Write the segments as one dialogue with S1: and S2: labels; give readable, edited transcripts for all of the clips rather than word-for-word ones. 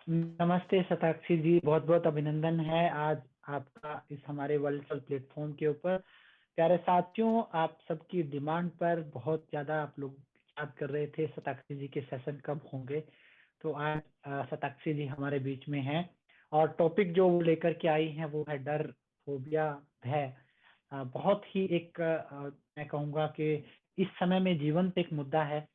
S1: नमस्ते शताक्षी जी, बहुत बहुत अभिनंदन है आज आपका इस हमारे वर्चुअल प्लेटफॉर्म के ऊपर। प्यारे साथियों, आप सबकी डिमांड पर बहुत ज्यादा आप लोग याद कर रहे थे शताक्षी जी के सेशन कब होंगे। तो आज शताक्षी जी हमारे बीच में हैं और टॉपिक जो वो लेकर के आई हैं वो है डर, फोबिया, भय। बहुत ही एक मैं कहूँगा कि इस समय में जीवंत एक मुद्दा है।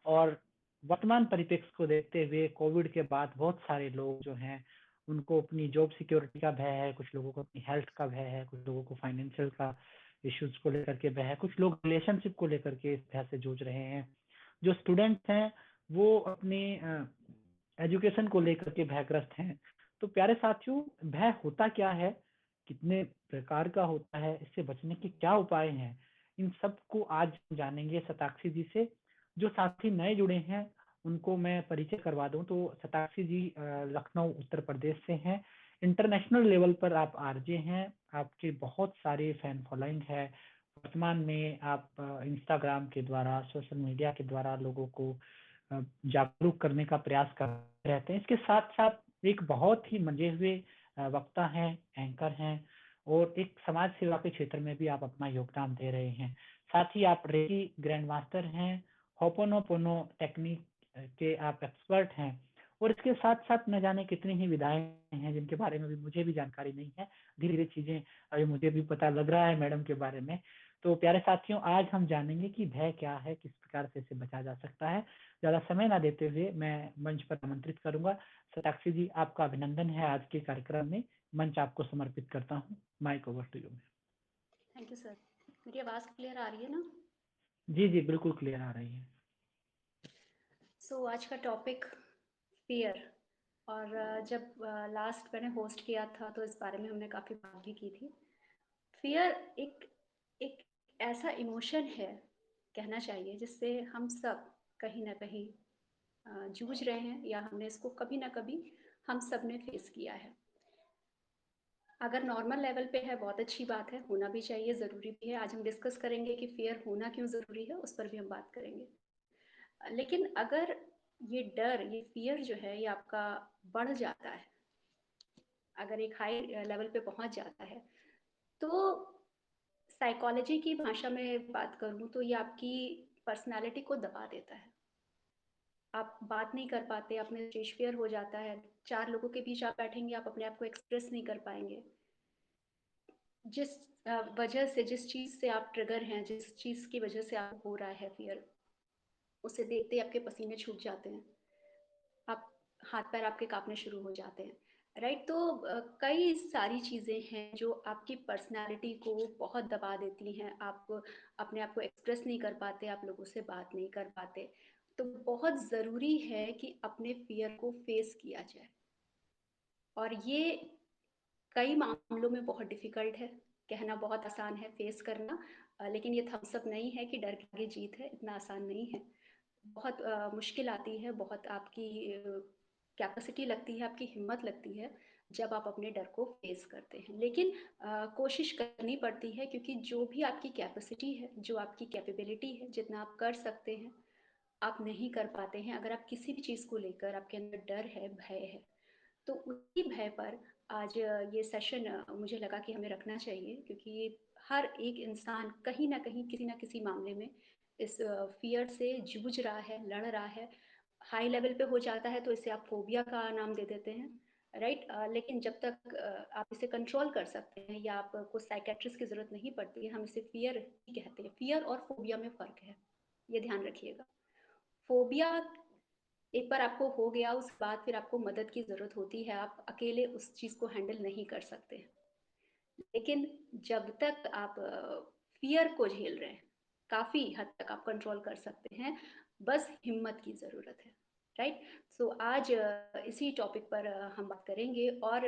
S1: और वर्तमान परिप्रेक्ष्य को देखते हुए कोविड के बाद बहुत सारे लोग जो हैं उनको अपनी जॉब सिक्योरिटी का भय है, कुछ लोगों को अपनी हेल्थ का भय है, कुछ लोगों को फाइनेंशियल का इश्यूज को लेकर के भय है, कुछ लोग रिलेशनशिप को लेकर के इस भय से जूझ रहे हैं। जो स्टूडेंट्स हैं वो अपने एजुकेशन को लेकर के भयग्रस्त हैं। तो प्यारे साथियों, भय होता क्या है, कितने प्रकार का होता है, इससे बचने के क्या उपाय हैं, इन सब को आज जानेंगे शताक्षी जी से। जो साथी नए जुड़े हैं उनको मैं परिचय करवा दूं तो शताक्षी जी लखनऊ उत्तर प्रदेश से हैं। इंटरनेशनल लेवल पर आप आरजे हैं, आपके बहुत सारे फैन फॉलोइंग है। वर्तमान में आप इंस्टाग्राम के द्वारा, सोशल मीडिया के द्वारा लोगों को जागरूक करने का प्रयास कर रहते हैं। इसके साथ साथ एक बहुत ही मंजे हुए वक्ता हैं, एंकर हैं और एक समाज सेवा के क्षेत्र में भी आप अपना योगदान दे रहे हैं। साथ ही आप रेकी ग्रैंड मास्टर हैं, होपोनोपोनो टेक्निक के आप एक्सपर्ट हैं और इसके साथ साथ न जाने कितनी ही विधाएं हैं जिनके बारे में भी मुझे भी जानकारी नहीं है। धीरे धीरे चीजें अभी मुझे भी पता लग रहा है मैडम के बारे में। तो प्यारे साथियों, आज हम जानेंगे कि भय क्या है, किस प्रकार से इसे बचा जा सकता है। ज्यादा समय ना देते हुए मैं मंच पर आमंत्रित करूंगा। शताक्षी जी, आपका अभिनंदन है आज के कार्यक्रम में। मंच आपको समर्पित करता हूँ। Mike over to you.
S2: Thank you sir. मेरी आवाज़ क्लियर आ रही है ना?
S1: जी जी, बिल्कुल क्लियर आ रही है।
S2: आज का टॉपिक फियर। और जब लास्ट मैंने होस्ट किया था तो इस बारे में हमने काफ़ी बात भी की थी। फियर एक एक ऐसा इमोशन है, कहना चाहिए, जिससे हम सब कहीं ना कहीं जूझ रहे हैं, या हमने इसको कभी ना कभी हम सब ने फेस किया है। अगर नॉर्मल लेवल पे है, बहुत अच्छी बात है, होना भी चाहिए, ज़रूरी भी है। आज हम डिस्कस करेंगे कि फियर होना क्यों ज़रूरी है, उस पर भी हम बात करेंगे। लेकिन अगर ये डर, ये फियर जो है, ये आपका बढ़ जाता है, अगर एक हाई लेवल पे पहुंच जाता है, तो साइकोलॉजी की भाषा में बात करूं तो ये आपकी पर्सनालिटी को दबा देता है। आप बात नहीं कर पाते, आप में स्टेज फियर हो जाता है। चार लोगों के बीच आप बैठेंगे, आप अपने आप को एक्सप्रेस नहीं कर पाएंगे। जिस वजह से, जिस चीज़ से आप ट्रिगर हैं, जिस चीज़ की वजह से आप हो रहा है फियर, उसे देखते ही आपके पसीने छूट जाते हैं, आप हाथ पैर आपके कांपने शुरू हो जाते हैं। राइट? तो कई सारी चीज़ें हैं जो आपकी पर्सनालिटी को बहुत दबा देती हैं। आप अपने आप को एक्सप्रेस नहीं कर पाते, आप लोगों से बात नहीं कर पाते। तो बहुत ज़रूरी है कि अपने फियर को फेस किया जाए। और ये कई मामलों में बहुत डिफ़िकल्ट है, कहना बहुत आसान है, फेस करना लेकिन ये थम्स अप नहीं है कि डर के आगे जीत है, इतना आसान नहीं है। बहुत मुश्किल आती है, बहुत आपकी कैपेसिटी लगती है, आपकी हिम्मत लगती है जब आप अपने डर को फेस करते हैं। लेकिन कोशिश करनी पड़ती है, क्योंकि जो भी आपकी कैपेसिटी है, जो आपकी कैपेबिलिटी है, जितना आप कर सकते हैं, आप नहीं कर पाते हैं। अगर आप किसी भी चीज़ को लेकर आपके अंदर डर है, भय है, तो उसी भय पर आज ये सेशन मुझे लगा कि हमें रखना चाहिए, क्योंकि हर एक इंसान कहीं ना कहीं, किसी ना किसी मामले में इस फियर से जूझ रहा है, लड़ रहा है। हाई लेवल पे हो जाता है तो इसे आप फोबिया का नाम दे देते हैं। राइट? लेकिन जब तक आप इसे कंट्रोल कर सकते हैं, या आपको साइकेट्रिस्ट की ज़रूरत नहीं पड़ती है, हम इसे फियर ही कहते हैं। फियर और फोबिया में फ़र्क है, ये ध्यान रखिएगा। फोबिया एक बार आपको हो गया, उसके बाद फिर आपको मदद की ज़रूरत होती है, आप अकेले उस चीज़ को हैंडल नहीं कर सकते। लेकिन जब तक आप फ़ियर को झेल रहे हैं, काफ़ी हद तक आप कंट्रोल कर सकते हैं, बस हिम्मत की ज़रूरत है। राइट? आज इसी टॉपिक पर हम बात करेंगे। और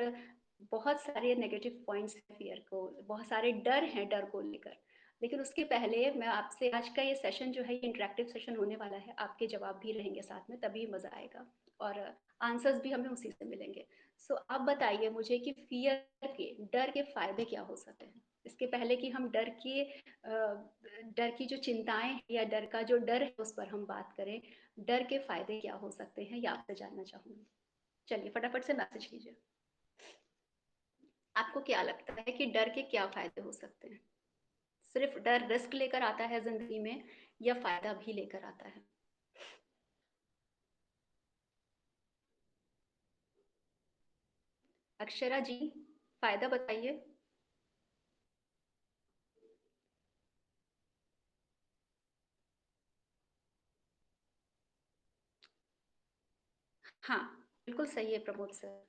S2: बहुत सारे नेगेटिव पॉइंट्स हैं फ़ियर को, बहुत सारे डर हैं डर को लेकर। लेकिन उसके पहले मैं आपसे, आज का ये सेशन जो है, ये इंटरैक्टिव सेशन होने वाला है, आपके जवाब भी रहेंगे साथ में, तभी मज़ा आएगा। और आंसर्स भी हमें उसी से मिलेंगे। आप बताइए मुझे कि फियर के, डर के फायदे क्या हो सकते हैं? इसके पहले कि हम डर की जो चिंताएं हैं, या डर का जो डर है उस पर हम बात करें, डर के फायदे क्या हो सकते हैं, ये आपसे जानना चाहूंगी। चलिए फटाफट से मैसेज कीजिए। आपको क्या लगता है कि डर के क्या फायदे हो सकते हैं? सिर्फ डर रिस्क लेकर आता है जिंदगी में या फायदा भी लेकर आता है? अक्षरा जी, फायदा बताइए। हाँ, बिल्कुल सही है प्रमोद सर।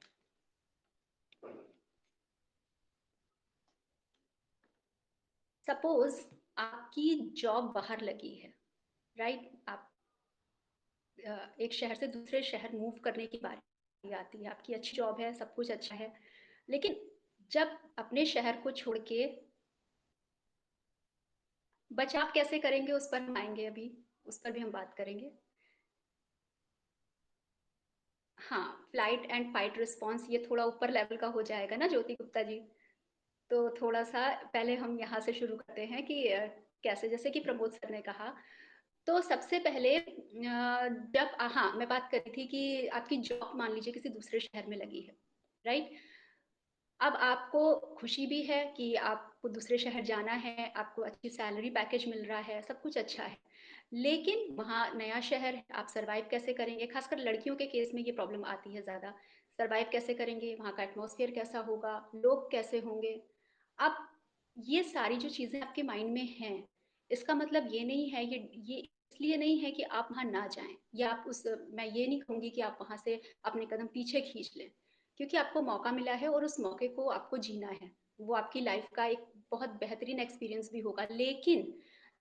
S2: सपोज आपकी जॉब बाहर लगी है, राइट? आप एक शहर से दूसरे शहर मूव करने की बारी आती है, आपकी अच्छी जॉब है, सब कुछ अच्छा है, लेकिन जब अपने शहर को छोड़ के बचाव कैसे करेंगे उस पर हम आएंगे, अभी उस पर भी हम बात करेंगे। हाँ, फ्लाइट एंड फाइट रिस्पॉन्स ये थोड़ा ऊपर लेवल का हो जाएगा ना ज्योति गुप्ता जी। तो थोड़ा सा पहले हम यहाँ से शुरू करते हैं कि कैसे, जैसे कि प्रमोद सर ने कहा, तो सबसे पहले जब हाँ मैं बात कर रही थी कि आपकी जॉब मान लीजिए किसी दूसरे शहर में लगी है, राइट? अब आपको खुशी भी है कि आपको दूसरे शहर जाना है, आपको अच्छी सैलरी पैकेज मिल रहा है, सब कुछ अच्छा है, लेकिन वहाँ नया शहर है, आप सर्वाइव कैसे करेंगे? खासकर लड़कियों के केस में ये प्रॉब्लम आती है ज़्यादा। सर्वाइव कैसे करेंगे? वहाँ का एटमॉस्फेयर कैसा होगा? लोग कैसे होंगे? अब ये सारी जो चीज़ें आपके माइंड में हैं, इसका मतलब ये नहीं है, ये इसलिए नहीं है कि आप वहाँ ना जाएँ या आप उस मैं ये नहीं कहूँगी कि आप वहाँ से अपने कदम पीछे खींच लें, क्योंकि आपको मौका मिला है और उस मौके को आपको जीना है। वो आपकी लाइफ का एक बहुत बेहतरीन एक्सपीरियंस भी होगा, लेकिन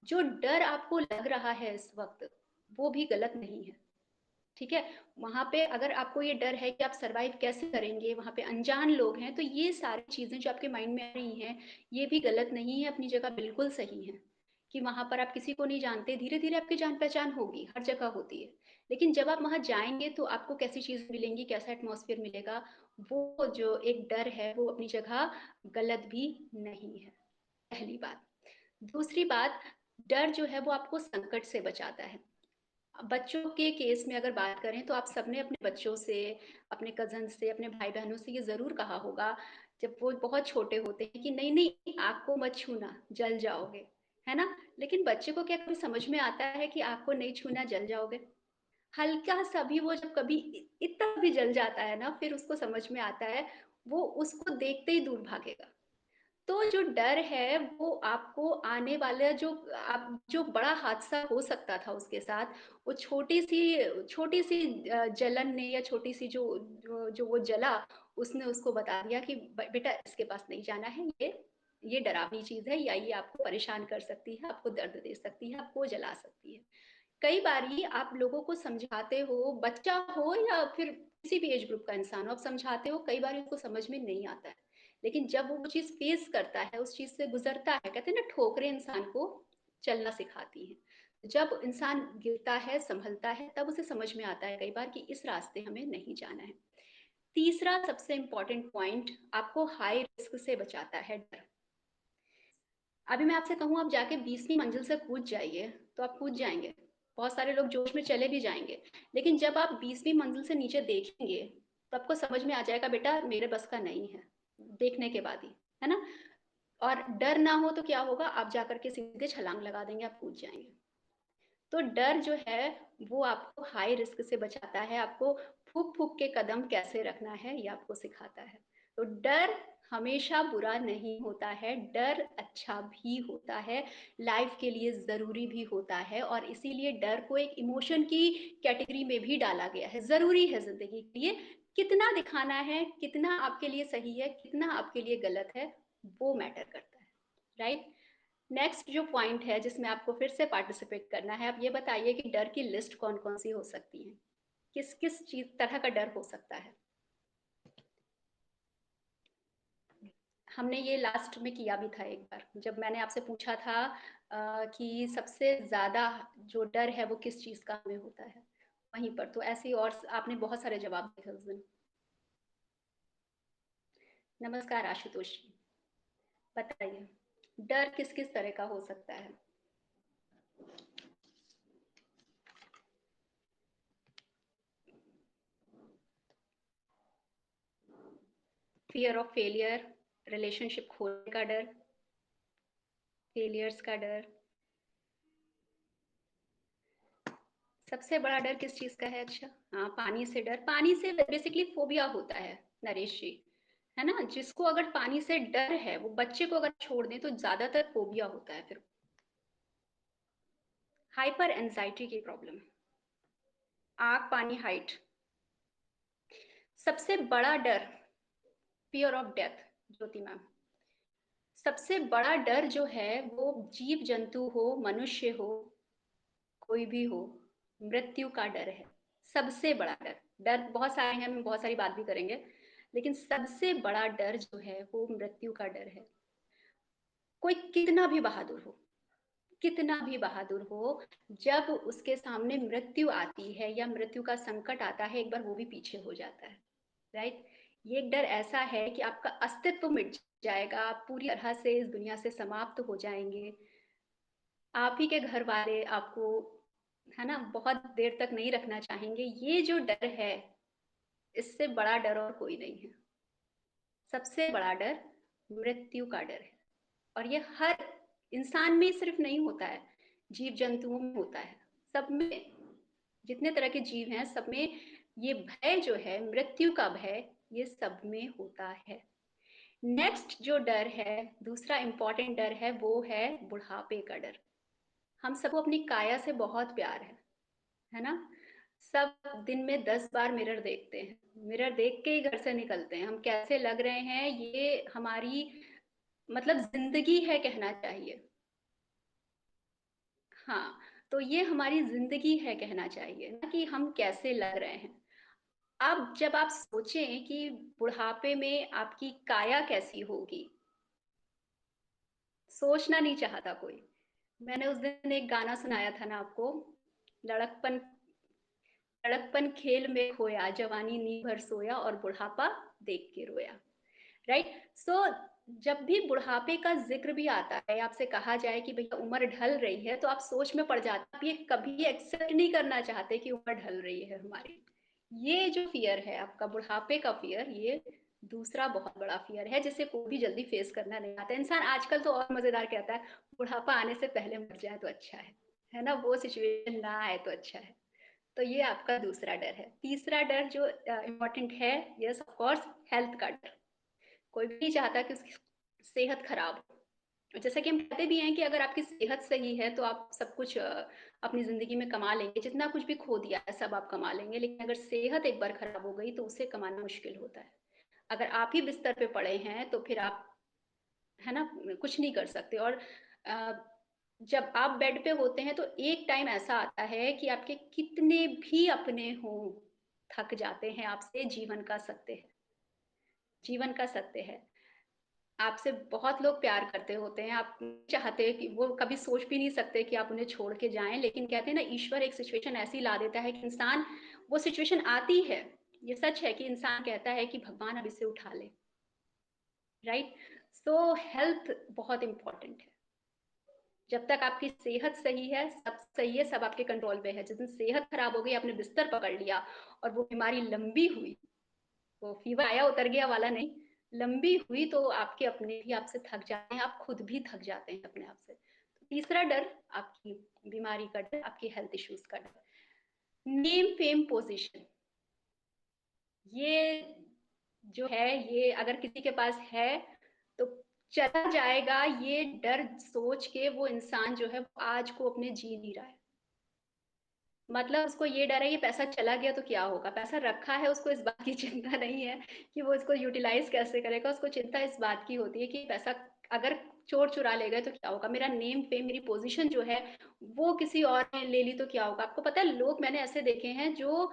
S2: जो डर आपको लग रहा है इस वक़्त, वो भी गलत नहीं है, ठीक है? वहाँ पे अगर आपको ये डर है कि आप सर्वाइव कैसे करेंगे, वहाँ पे अनजान लोग हैं, तो ये सारी चीज़ें जो आपके माइंड में आ रही हैं, ये भी गलत नहीं है, अपनी जगह बिल्कुल सही है, कि वहाँ पर आप किसी को नहीं जानते, धीरे-धीरे आपकी जान-पहचान होगी, हर जगह होती है। लेकिन जब आप वहाँ जाएँगे तो आपको कैसी चीज़ मिलेंगी, कैसा एटमॉस्फेयर मिलेगा, वो जो एक डर है, वो अपनी जगह गलत भी नहीं है, पहली बात। दूसरी बात, डर जो है वो आपको संकट से बचाता है। बच्चों के केस में अगर बात करें तो आप सबने अपने बच्चों से, अपने कज़न से, अपने भाई-बहनों से ये ज़रूर कहा होगा, जब वो बहुत छोटे होते हैं कि नहीं-नहीं आग को मत छूना, जल जाओगे, है ना? लेकिन बच्चे को क्या कभी समझ में आता है कि आग को नहीं छूना, जल जाओगे? हल्का-सा भी वो जब कभी इतना भी जल जाता है ना, फिर उसको समझ में आता है, वो उसको देखते ही दूर भागेगा। तो जो डर है वो आपको आने वाला जो बड़ा हादसा हो सकता था उसके साथ, वो छोटी सी जलन ने या छोटी सी जो वो जला, उसने उसको बता दिया कि बेटा इसके पास नहीं जाना है, ये डरावनी चीज है, या ये आपको परेशान कर सकती है, आपको दर्द दे सकती है, आपको जला सकती है। कई बारी आप लोगों को समझाते हो, बच्चा हो या फिर किसी भी एज ग्रुप का इंसान हो, आप समझाते हो, कई बार उसको समझ में नहीं आता है, लेकिन जब वो चीज़ फेस करता है, उस चीज़ से गुजरता है, कहते हैं ना ठोकरें इंसान को चलना सिखाती हैं। जब इंसान गिरता है, संभलता है, तब उसे समझ में आता है कई बार कि इस रास्ते हमें नहीं जाना है। तीसरा सबसे इम्पोर्टेंट पॉइंट, आपको हाई रिस्क से बचाता है डर। अभी मैं आपसे कहूँ आप जाके 20वीं मंजिल से कूद जाइए, तो आप कूद जाएँगे। बहुत सारे लोग जोश में चले भी जाएँगे, लेकिन जब आप 20वीं मंजिल से नीचे देखेंगे, तो आपको समझ में आ जाएगा बेटा मेरे बस का नहीं है, देखने के बाद ही, है ना? और डर ना हो तो क्या होगा, आप जाकर के सीधे छलांग लगा देंगे, आप कूद जाएँगे। तो डर जो है वो आपको हाई रिस्क से बचाता है, आपको फूँक-फूँक के कदम कैसे रखना है ये आपको सिखाता है। तो डर हमेशा बुरा नहीं होता है, डर अच्छा भी होता है, लाइफ़ के लिए ज़रूरी भी होता है, और इसीलिए डर को एक इमोशन की कैटेगरी में भी डाला गया है, ज़रूरी है ज़िंदगी के लिए। कितना दिखाना है, कितना आपके लिए सही है, कितना आपके लिए गलत है, वो मैटर करता है, राइट? नेक्स्ट जो पॉइंट है जिसमें आपको फिर से पार्टिसिपेट करना है, आप ये बताइए कि डर की लिस्ट कौन-कौन सी हो सकती है? किस-किस चीज़ तरह का डर हो सकता है? हमने ये लास्ट में किया भी था एक बार, जब मैंने आपसे पूछा था कि सबसे ज़्यादा जो डर है वो किस चीज़ का हमें होता है? वहीं पर तो ऐसे ही और आपने बहुत सारे जवाब दिए थे उस दिन। नमस्कार आशुतोष जी, बताइए, डर किस-किस तरह का हो सकता है? फियर ऑफ फेलियर, रिलेशनशिप खोने का डर, फेलियर्स का डर। सबसे बड़ा डर किस चीज का है? अच्छा, हाँ, पानी से डर। पानी से बेसिकली फोबिया होता है नरेश जी, है ना। जिसको अगर पानी से डर है, वो बच्चे को अगर छोड़ दें तो ज्यादातर फोबिया होता है फिर। हाइपर एंजाइटी की प्रॉब्लम, आग पानी हाइट। सबसे बड़ा डर fear of death, Jyoti ma'am. सबसे बड़ा डर जो है वो जीव जंतु हो, मनुष्य हो, कोई भी हो, मृत्यु का डर है। सबसे बड़ा डर। डर बहुत सारे हैं, हम बहुत सारी बात भी करेंगे, लेकिन सबसे बड़ा डर जो है वो मृत्यु का डर है। कोई कितना भी बहादुर हो, कितना भी बहादुर हो, जब उसके सामने मृत्यु आती है या मृत्यु का संकट आता है, एक बार वो भी पीछे हो जाता है। राइट। ये एक डर ऐसा है कि आपका अस्तित्व मिट जाएगा, आप पूरी तरह से इस दुनिया से समाप्त हो जाएंगे। आप ही के घर वाले आपको, है ना, बहुत देर तक नहीं रखना चाहेंगे। ये जो डर है, इससे बड़ा डर और कोई नहीं है। सबसे बड़ा डर मृत्यु का डर है। और ये हर इंसान में सिर्फ नहीं होता है, जीव जंतुओं में होता है, सब में। जितने तरह के जीव हैं सब में ये भय जो है, मृत्यु का भय, ये सब में होता है। नेक्स्ट जो डर है, दूसरा इंपॉर्टेंट डर है, वो है बुढ़ापे का डर। हम सबको अपनी काया से बहुत प्यार है ना। सब दिन में 10 बार मिरर देखते हैं, मिरर देख के ही घर से निकलते हैं। हम कैसे लग रहे हैं, ये हमारी मतलब जिंदगी है कहना चाहिए। हाँ, तो ये हमारी जिंदगी है कहना चाहिए, ना कि हम कैसे लग रहे हैं। अब जब आप सोचें कि बुढ़ापे में आपकी काया कैसी होगी, सोचना नहीं चाहता कोई। मैंने उस दिन एक गाना सुनाया था ना आपको, लड़कपन लड़कपन खेल में खोया, जवानी नी भर सोया और बुढ़ापा देख के रोया। राइट। सो जब भी बुढ़ापे का जिक्र भी आता है, आपसे कहा जाए कि भैया उम्र ढल रही है, तो आप सोच में पड़ जाते हैं। आप ये कभी एक्सेप्ट नहीं करना चाहते कि उम्र ढल रही है हमारी। ये जो फियर है आपका, बुढ़ापे का फियर, ये दूसरा बहुत बड़ा फियर है, जिसे कोई भी जल्दी फेस करना नहीं आता। इंसान आजकल तो और मजेदार कहता है, बुढ़ापा आने से पहले मर जाए तो अच्छा है ना, वो सिचुएशन ना आए तो अच्छा है। तो ये आपका दूसरा डर है। तीसरा डर जो इम्पोर्टेंट है, यस ऑफ कोर्स, हेल्थ का डर। कोई भी नहीं चाहता कि उसकी सेहत खराब हो। और जैसा कि हम कहते भी हैं कि अगर आपकी सेहत सही है तो आप सब कुछ अपनी जिंदगी में कमा लेंगे। जितना कुछ भी खो दिया है सब आप कमा लेंगे, लेकिन अगर सेहत एक बार खराब हो गई तो उसे कमाना मुश्किल होता है। अगर आप ही बिस्तर पे पड़े हैं तो फिर आप, है ना, कुछ नहीं कर सकते। और अ, जब आप बेड पे होते हैं तो एक टाइम ऐसा आता है कि आपके कितने भी अपने हों, थक जाते हैं आपसे। जीवन का सत्य है, जीवन का सत्य है। आपसे बहुत लोग प्यार करते होते हैं, आप चाहते कि वो कभी सोच भी नहीं सकते कि आप उन्हें छोड़ के जाएं, लेकिन कहते हैं ना, ईश्वर एक सिचुएशन ऐसी ला देता है कि इंसान, वो सिचुएशन आती है। ये सच है कि इंसान कहता है कि भगवान अब इसे उठा ले। राइट। सो हेल्थ बहुत इंपॉर्टेंट है। जब तक आपकी सेहत सही है, सब सही है, सब आपके कंट्रोल में है। जिस दिन सेहत खराब हो गई, आपने बिस्तर पकड़ लिया और वो बीमारी लंबी हुई, वो फीवर आया उतर गया वाला नहीं, लंबी हुई, तो आपके अपने भी आपसे थक जाते हैं, आप खुद भी थक जाते हैं अपने आप से। तो तीसरा डर आपकी बीमारी का डर, आपकी हेल्थ इश्यूज का डर। नेम फेम पोजीशन, ये जो है, ये अगर किसी के पास है तो चला जाएगा। ये डर सोच के वो इंसान जो है आज को अपने जी नहीं रहा है। मतलब उसको ये डर है, ये पैसा चला गया तो क्या होगा। पैसा रखा है, उसको इस बात की चिंता नहीं है कि वो इसको यूटिलाइज कैसे करेगा। उसको चिंता इस बात की होती है कि पैसा अगर चोर चुरा ले गए तो क्या होगा, मेरा नेम फेम, मेरी पोजीशन जो है वो किसी और ने ले ली तो क्या होगा। आपको पता है, लोग मैंने ऐसे देखे हैं जो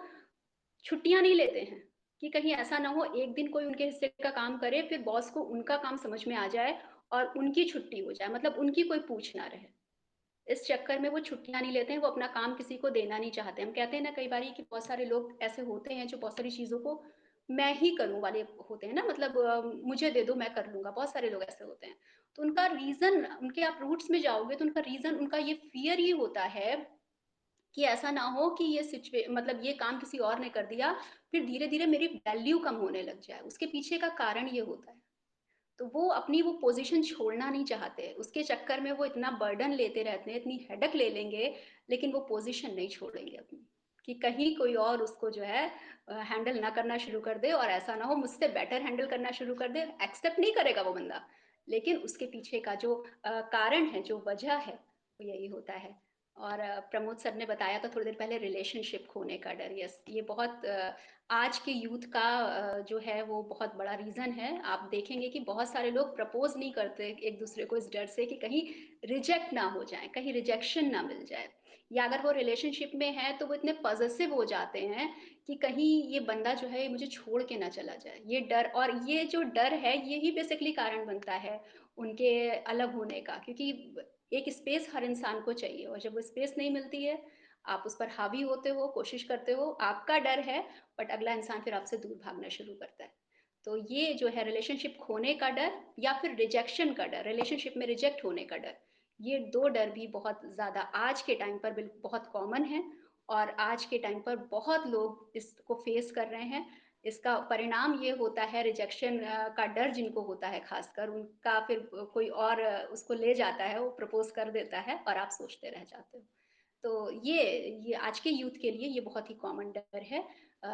S2: छुट्टियां नहीं लेते हैं कि कहीं ऐसा ना हो एक दिन कोई उनके हिस्से का काम करे, फिर बॉस को उनका काम समझ में आ जाए और उनकी छुट्टी हो जाए, मतलब उनकी कोई पूछ ना रहे। इस चक्कर में वो छुट्टियां नहीं लेते हैं, वो अपना काम किसी को देना नहीं चाहते। हम कहते हैं ना कई बारी कि बहुत सारे लोग ऐसे होते हैं जो बहुत सारी चीजों को मैं ही करूं वाले होते हैं ना, मतलब मुझे दे दो मैं कर लूंगा। बहुत सारे लोग ऐसे होते हैं। तो उनका रीजन, उनके आप रूट्स में जाओगे तो उनका रीजन, उनका ये फियर ही होता है कि ऐसा ना हो कि मतलब ये काम किसी और ने कर दिया, फिर धीरे-धीरे मेरी वैल्यू कम होने लग जाए। उसके पीछे का कारण ये होता है। तो वो अपनी वो पोज़ीशन छोड़ना नहीं चाहते। उसके चक्कर में वो इतना बर्डन लेते रहते हैं, इतनी हेडेक ले लेंगे, लेकिन वो पोज़ीशन नहीं छोड़ेंगे अपनी, कि कहीं कोई और उसको जो है हैंडल ना करना शुरू कर दे और ऐसा ना हो मुझसे बेटर हैंडल करना शुरू कर दे। एक्सेप्ट नहीं करेगा वो बंदा, लेकिन उसके पीछे का जो कारण है, जो वजह है, वो यही होता है। और प्रमोद सर ने बताया था थोड़ी देर पहले रिलेशनशिप खोने का डर। यस, ये बहुत आज के यूथ का जो है वो बहुत बड़ा रीज़न है। आप देखेंगे कि बहुत सारे लोग प्रपोज़ नहीं करते एक दूसरे को इस डर से कि कहीं रिजेक्ट ना हो जाए, कहीं रिजेक्शन ना मिल जाए, या अगर वो रिलेशनशिप में है तो वो इतने पॉसेसिव हो जाते हैं कि कहीं ये बंदा जो है ये मुझे छोड़ के ना चला जाए। ये डर, और ये जो डर है यही बेसिकली कारण बनता है उनके अलग होने का, क्योंकि एक स्पेस हर इंसान को चाहिए, और जब वो स्पेस नहीं मिलती है, आप उस पर हावी होते हो, कोशिश करते हो, आपका डर है, बट अगला इंसान फिर आपसे दूर भागना शुरू करता है। तो ये जो है रिलेशनशिप खोने का डर या फिर रिजेक्शन का डर, रिलेशनशिप में रिजेक्ट होने का डर, ये 2 डर भी बहुत ज़्यादा आज के टाइम पर बहुत कॉमन है, और आज के टाइम पर बहुत लोग इसको फेस कर रहे हैं। इसका परिणाम ये होता है रिजेक्शन का डर जिनको होता है खासकर, उनका फिर कोई और उसको ले जाता है, वो प्रपोज़ कर देता है और आप सोचते रह जाते हो। तो ये आज के यूथ के लिए ये बहुत ही कॉमन डर है,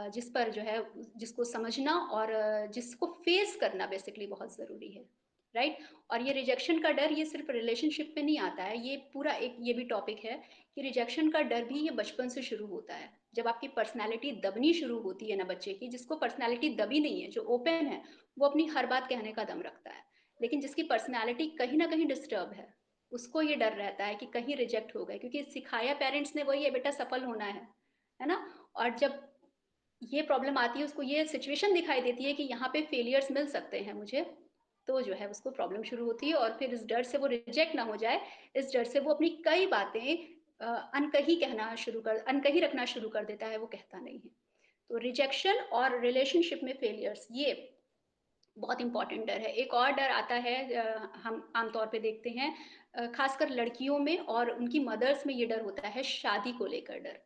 S2: जिस पर जो है जिसको समझना और जिसको फेस करना बेसिकली बहुत ज़रूरी है, राइट? और ये रिजेक्शन का डर ये सिर्फ रिलेशनशिप में नहीं आता है, ये पूरा एक ये भी टॉपिक है कि रिजेक्शन का डर भी ये बचपन से शुरू होता है। जब आपकी पर्सनैलिटी दबनी शुरू होती है ना बच्चे की, जिसको पर्सनैलिटी दबी नहीं है, जो ओपन है, वो अपनी हर बात कहने का दम रखता है। लेकिन जिसकी पर्सनैलिटी कहीं न कहीं डिस्टर्ब है, उसको ये डर रहता है कि कहीं रिजेक्ट हो गए, क्योंकि सिखाया पेरेंट्स ने वही है, बेटा सफल होना है ना? और जब ये प्रॉब्लम आती है, उसको ये सिचुएशन दिखाई देती है कि यहाँ पे फेलियर्स मिल सकते हैं मुझे, तो जो है उसको प्रॉब्लम शुरू होती है, और फिर इस डर से वो रिजेक्ट ना हो जाए, इस डर से वो अपनी कई बातें अनकही रखना शुरू कर देता है, वो कहता नहीं है। तो रिजेक्शन और रिलेशनशिप में फेलियर्स, ये बहुत इंपॉर्टेंट डर है। एक और डर आता है, हम आमतौर पे देखते हैं, खासकर लड़कियों में और उनकी मदर्स में ये डर होता है, शादी को लेकर डर।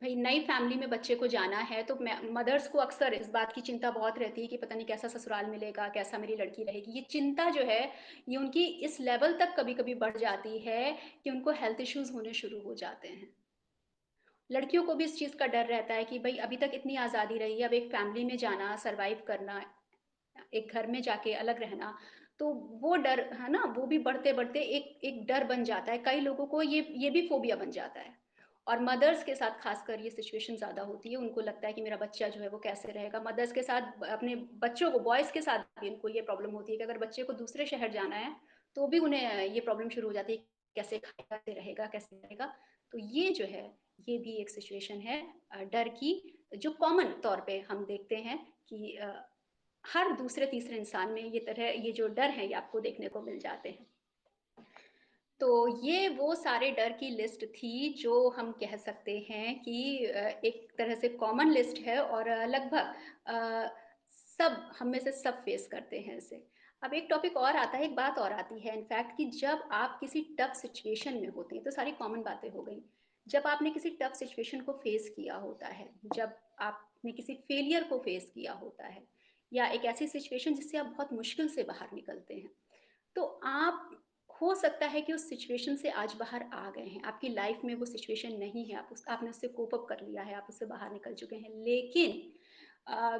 S2: भई नई फैमिली में बच्चे को जाना है, तो मदर्स को अक्सर इस बात की चिंता बहुत रहती है कि पता नहीं कैसा ससुराल मिलेगा, कैसा मेरी लड़की रहेगी। ये चिंता जो है, ये उनकी इस लेवल तक कभी-कभी बढ़ जाती है कि उनको हेल्थ इश्यूज़ होने शुरू हो जाते हैं। लड़कियों को भी इस चीज़ का डर रहता है कि भई अभी तक इतनी आज़ादी रही है, अब एक फैमिली में जाना, सर्वाइव करना, एक घर में जाके अलग रहना, तो वो डर है ना, वो भी बढ़ते-बढ़ते एक एक डर बन जाता है। कई लोगों को ये भी फ़ोबिया बन जाता है, और मदर्स के साथ ख़ासकर ये सिचुएशन ज़्यादा होती है। उनको लगता है कि मेरा बच्चा जो है वो कैसे रहेगा। मदर्स के साथ अपने बच्चों को, बॉयज़ के साथ भी उनको ये प्रॉब्लम होती है कि अगर बच्चे को दूसरे शहर जाना है, तो भी उन्हें ये प्रॉब्लम शुरू हो जाती है, कैसे खाएगा, कैसे रहेगा, कैसे रहेगा। तो ये जो है, ये भी एक सिचुएशन है डर की, जो कॉमन तौर पे हम देखते हैं कि हर दूसरे तीसरे इंसान में ये जो डर है, ये आपको देखने को मिल जाते हैं। तो ये वो सारे डर की लिस्ट थी जो हम कह सकते हैं कि एक तरह से कॉमन लिस्ट है, और लगभग सब हम में से सब फेस करते हैं इसे। अब एक टॉपिक और आता है, एक बात और आती है इनफैक्ट, कि जब आप किसी टफ सिचुएशन में होते हैं, तो सारी कॉमन बातें हो गई। जब आपने किसी टफ सिचुएशन को फेस किया होता है, जब आपने किसी फेलियर को फेस किया होता है, या एक ऐसी सिचुएशन जिससे आप बहुत मुश्किल से बाहर निकलते हैं, तो आप, हो सकता है कि उस सिचुएशन से आज बाहर आ गए हैं, आपकी लाइफ में वो सिचुएशन नहीं है, आपने उससे कोप अप कर लिया है, आप उससे बाहर निकल चुके हैं, लेकिन अ,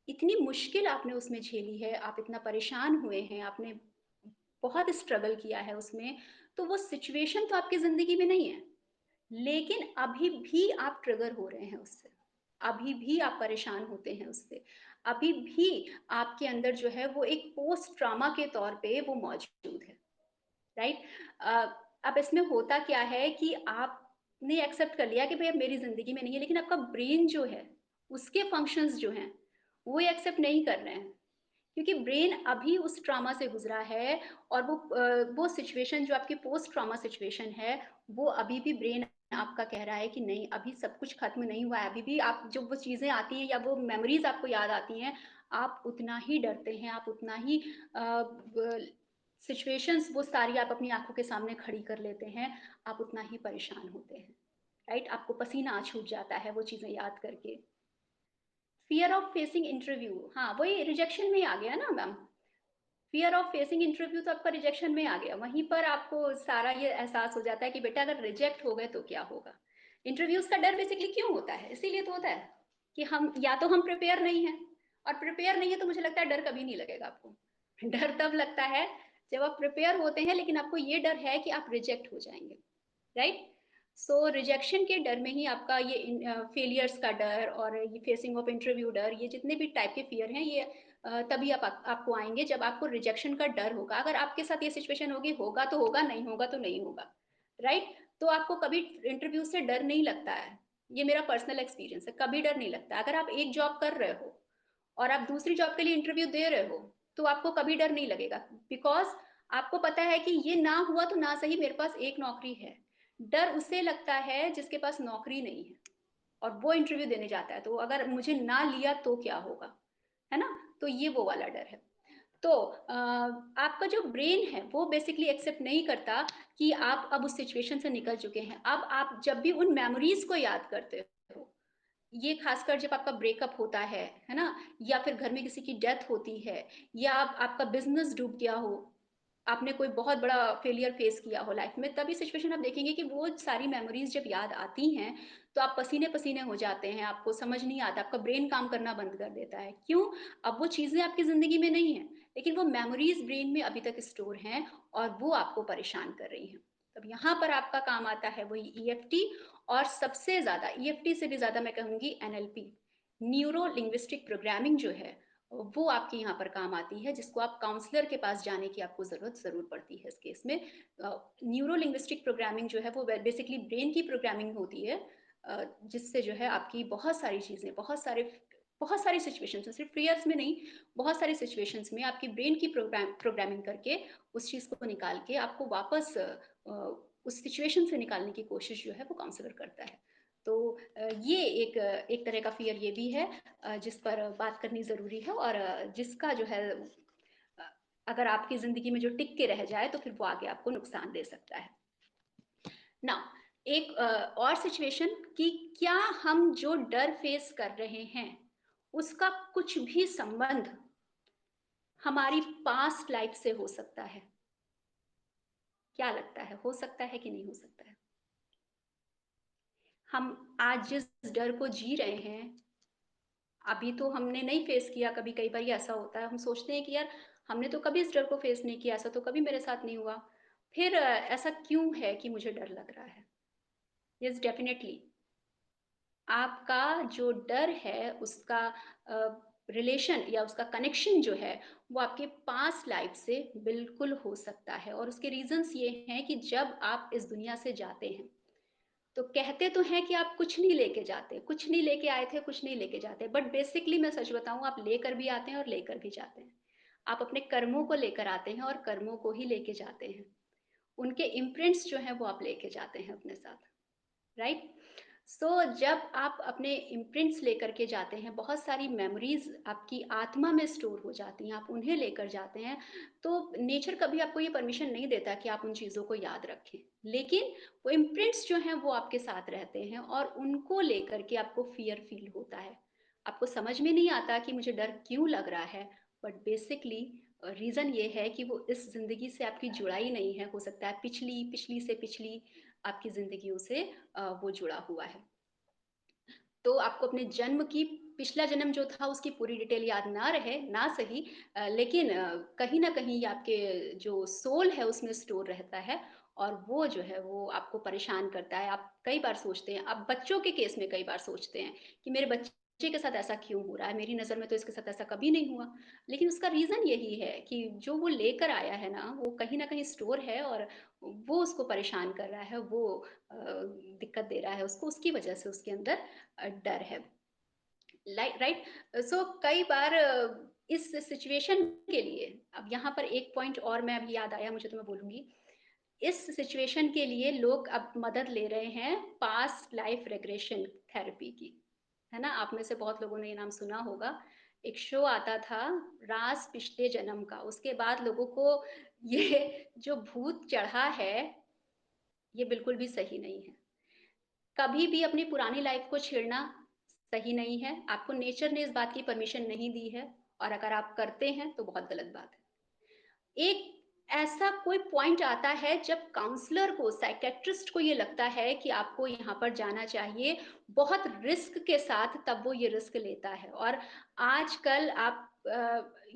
S2: इतनी मुश्किल आपने उसमें झेली है, आप इतना परेशान हुए हैं, आपने बहुत स्ट्रगल किया है उसमें, तो वो सिचुएशन तो आपकी ज़िंदगी में नहीं है, लेकिन अभी भी आप ट्रिगर हो रहे हैं उससे, अभी भी आप परेशान होते हैं उससे, अभी भी आपके अंदर जो है वो एक पोस्ट ट्रॉमा के तौर पे वो मौजूद है, राइट? अ, अब इसमें होता क्या है कि आपने एक्सेप्ट कर लिया कि भई अब मेरी ज़िंदगी में नहीं है, लेकिन आपका ब्रेन जो है, उसके फंक्शंस जो हैं, वो एक्सेप्ट नहीं कर रहे हैं। क्योंकि ब्रेन अभी उस ट्रॉमा से गुज़रा है, और वो सिचुएशन जो आपकी पोस्ट ट्रॉमा सिचुएशन है, वो अभी भी ब्रेन आपका कह रहा है कि नहीं, अभी सब कुछ खत्म नहीं हुआ है, अभी भी आप, जब वो चीज़ें आती हैं या वो मेमोरीज़ आपको याद आती हैं, आप उतना ही डरते हैं, आप उतना ही सिचुएशंस वो सारी आप अपनी आंखों के सामने खड़ी कर लेते हैं, आप उतना ही परेशान होते हैं, राइट? आपको पसीना छूट जाता है वो चीज़ें याद करके। फियर ऑफ फेसिंग इंटरव्यू, हाँ, वही रिजेक्शन में ही आ गया ना ma'am. Fear of facing interview तो आपका रिजेक्शन में आ गया, वहीं पर आपको सारा ये एहसास हो जाता है कि बेटा अगर रिजेक्ट हो गए तो क्या होगा। इंटरव्यूज का डर बेसिकली क्यों होता है? इसीलिए तो होता है कि हम या तो हम प्रिपेयर नहीं हैं, और प्रिपेयर नहीं है तो मुझे लगता है डर कभी नहीं लगेगा आपको। डर तब लगता है जब आप प्रिपेयर होते हैं लेकिन आपको ये डर है कि आप रिजेक्ट हो जाएंगे, राइट? सो रिजेक्शन के डर में ही आपका ये फेलियर्स का डर और ये फेसिंग ऑफ इंटरव्यू डर, ये जितने भी टाइप के फियर हैं, ये तभी आपको आएंगे जब आपको रिजेक्शन का डर होगा। अगर आपके साथ ये सिचुएशन होगी, होगा तो होगा, नहीं होगा तो नहीं होगा, राइट? तो आपको कभी इंटरव्यू से डर नहीं लगता है, ये मेरा पर्सनल एक्सपीरियंस है, कभी डर नहीं लगता। अगर आप एक जॉब कर रहे हो और आप दूसरी जॉब के लिए इंटरव्यू दे रहे हो तो आपको कभी डर नहीं लगेगा, बिकॉज आपको पता है कि ये ना हुआ तो ना सही, मेरे पास एक नौकरी है। डर उसे लगता है जिसके पास नौकरी नहीं है और वो इंटरव्यू देने जाता है, तो अगर मुझे ना लिया तो क्या होगा, है ना? तो ये वो वाला डर है। तो आपका जो ब्रेन है वो बेसिकली एक्सेप्ट नहीं करता कि आप अब उस सिचुएशन से निकल चुके हैं। अब आप जब भी उन मेमोरीज को याद करते हो, ये खासकर जब आपका ब्रेकअप होता है ना, या फिर घर में किसी की डेथ होती है, या आपका बिजनेस डूब गया हो, आपने कोई बहुत बड़ा फेलियर फेस किया हो लाइफ में, तभी सिचुएशन आप देखेंगे कि वो सारी मेमोरीज जब याद आती हैं तो आप पसीने पसीने हो जाते हैं, आपको समझ नहीं आता, आपका ब्रेन काम करना बंद कर देता है। क्यों? अब वो चीज़ें आपकी ज़िंदगी में नहीं है, लेकिन वो मेमोरीज ब्रेन में अभी तक स्टोर हैं और वो आपको परेशान कर रही हैं। तब यहाँ पर आपका काम आता है वही ईएफटी, और सबसे ज़्यादा ईएफटी से भी ज़्यादा मैं कहूँगी एनएलपी, न्यूरो लिंग्विस्टिक प्रोग्रामिंग जो है, वो आपके यहाँ पर काम आती है, जिसको आप काउंसलर के पास जाने की आपको ज़रूरत ज़रूर पड़ती है इस केस में। न्यूरो लिंग्विस्टिक प्रोग्रामिंग जो है वो बेसिकली ब्रेन की प्रोग्रामिंग होती है, जिससे जो है आपकी बहुत सारी चीज़ें, बहुत सारी सिचुएशंस में, सिर्फ फियर्स में नहीं, बहुत सारी सिचुएशंस में आपकी ब्रेन की प्रोग्रामिंग करके उस चीज़ को निकाल के आपको वापस उस सिचुएशन से निकालने की कोशिश जो है वो काउंसलर करता है। तो ये एक तरह का फियर ये भी है जिस पर बात करनी ज़रूरी है, और जिसका जो है अगर आपकी ज़िंदगी में जो टिक के रह जाए तो फिर वो आगे आपको नुकसान दे सकता है ना। एक और सिचुएशन कि क्या हम जो डर फेस कर रहे हैं उसका कुछ भी संबंध हमारी पास्ट लाइफ से हो सकता है? क्या लगता है, हो सकता है कि नहीं हो सकता है? हम आज जिस डर को जी रहे हैं, अभी तो हमने नहीं फेस किया, कभी कई बार ऐसा होता है, हम सोचते हैं कि यार हमने तो कभी इस डर को फेस नहीं किया, ऐसा तो कभी मेरे साथ नहीं हुआ, फिर ऐसा क्यों है कि मुझे डर लग रहा है? यस, डेफिनेटली आपका जो डर है उसका रिलेशन या उसका कनेक्शन जो है वो आपके पास्ट लाइफ से बिल्कुल हो सकता है, और उसके रीजंस ये हैं कि जब आप इस दुनिया से जाते हैं तो कहते तो हैं कि आप कुछ नहीं लेके जाते, कुछ नहीं लेके आए थे, कुछ नहीं लेके जाते, बट बेसिकली मैं सच बताऊं, आप लेकर भी आते हैं और लेकर भी जाते हैं। आप अपने कर्मों को लेकर आते हैं और कर्मों को ही लेके जाते हैं, उनके इम्प्रिंट्स जो हैं वो आप लेके जाते हैं अपने साथ, राइट? सो जब आप अपने इम्प्रिंट्स लेकर के जाते हैं, बहुत सारी मेमोरीज आपकी आत्मा में स्टोर हो जाती हैं, आप उन्हें लेकर जाते हैं, तो नेचर कभी आपको ये परमिशन नहीं देता कि आप उन चीज़ों को याद रखें, लेकिन वो इम्प्रिंट्स जो हैं वो आपके साथ रहते हैं और उनको लेकर के आपको फियर फील होता है। आपको समझ में नहीं आता कि मुझे डर क्यों लग रहा है, बट बेसिकली रीज़न ये है कि वो इस ज़िंदगी से आपकी जुड़ाई नहीं है, हो सकता है पिछली पिछली से पिछली आपकी ज़िंदगियों से वो जुड़ा हुआ है। तो आपको अपने जन्म की पिछला जन्म जो था उसकी पूरी डिटेल याद ना रहे, ना सही, लेकिन कहीं न कहीं आपके जो सोल है उसमें स्टोर रहता है, और वो जो है वो आपको परेशान करता है। आप कई बार सोचते हैं, आप बच्चों के केस में कई बार सोचते हैं कि मेरे बच्चे के साथ ऐसा क्यों हो रहा है? मेरी नज़र में तो इसके साथ ऐसा कभी नहीं हुआ। लेकिन उसका रीज़न यही है कि जो वो लेकर आया है ना, वो कहीं न कहीं स्टोर है और वो उसको परेशान कर रहा है, वो दिक्कत दे रहा है उसको, उसकी वजह से उसके अंदर डर है, राइट? सो कई बार इस सिचुएशन के लिए, अब यहाँ पर एक पॉइंट और मैं अभी याद आया मुझे तो मैं बोलूंगी, इस सिचुएशन के लिए लोग अब मदद ले रहे हैं पास्ट लाइफ रेग्रेशन थेरेपी की। है ना? आप में से बहुत लोगों ने ये नाम सुना होगा। एक शो आता था राज पिछले जन्म का, उसके बाद लोगों को ये जो भूत चढ़ा है, ये बिल्कुल भी सही नहीं है। कभी भी अपनी पुरानी लाइफ को छेड़ना सही नहीं है। आपको नेचर ने इस बात की परमिशन नहीं दी है और अगर आप करते हैं तो बहुत गलत बात है। एक ऐसा कोई पॉइंट आता है जब काउंसलर को, साइकियाट्रिस्ट को ये लगता है कि आपको यहाँ पर जाना चाहिए, बहुत रिस्क के साथ, तब वो ये रिस्क लेता है। और आजकल आप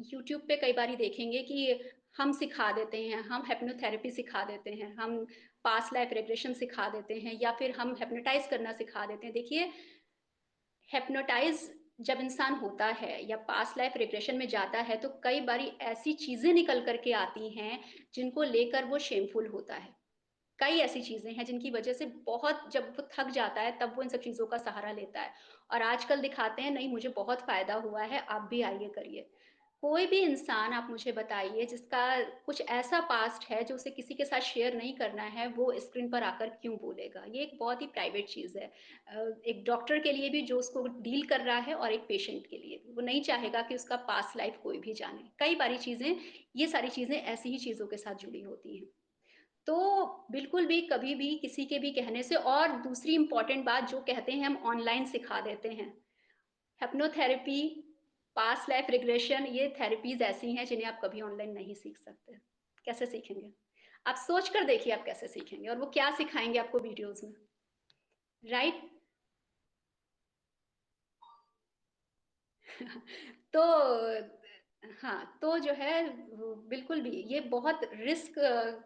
S2: यूट्यूब पे कई बारी देखेंगे कि हम सिखा देते हैं, हम हिप्नोथेरेपी सिखा देते हैं, हम पास्ट लाइफ रिग्रेशन सिखा देते हैं या फिर हम हिप्नोटाइज करना सिखा देते हैं। देखिए, हिप्नोटाइज जब इंसान होता है या पास्ट लाइफ रिग्रेशन में जाता है तो कई बारी ऐसी चीजें निकल करके आती हैं जिनको लेकर वो शेमफुल होता है। कई ऐसी चीजें हैं जिनकी वजह से बहुत, जब वो थक जाता है तब वो इन सब चीजों का सहारा लेता है और आजकल दिखाते हैं नहीं मुझे बहुत फायदा हुआ है, आप भी आइए करिए। कोई भी इंसान आप मुझे बताइए जिसका कुछ ऐसा पास्ट है जो उसे किसी के साथ शेयर नहीं करना है, वो स्क्रीन पर आकर क्यों बोलेगा? ये एक बहुत ही प्राइवेट चीज़ है। एक डॉक्टर के लिए भी जो उसको डील कर रहा है और एक पेशेंट के लिए भी। वो नहीं चाहेगा कि उसका पास्ट लाइफ कोई भी जाने। कई बारी चीज़ें, ये सारी चीज़ें ऐसी ही चीज़ों के साथ जुड़ी होती हैं। तो बिल्कुल भी कभी भी किसी के भी कहने से, और दूसरी इम्पोर्टेंट बात जो कहते हैं हम ऑनलाइन सिखा देते हैं। हिप्नोथेरेपी, पास्ट लाइफ रिग्रेशन, ये थेरेपीज़ ऐसी हैं जिन्हें आप कभी ऑनलाइन नहीं सीख सकते। कैसे सीखेंगे? आप सोच कर देखिए आप कैसे सीखेंगे और वो क्या सिखाएँगे आपको वीडियोज़ में, राइट? तो हाँ, तो जो है वो बिल्कुल भी ये बहुत रिस्क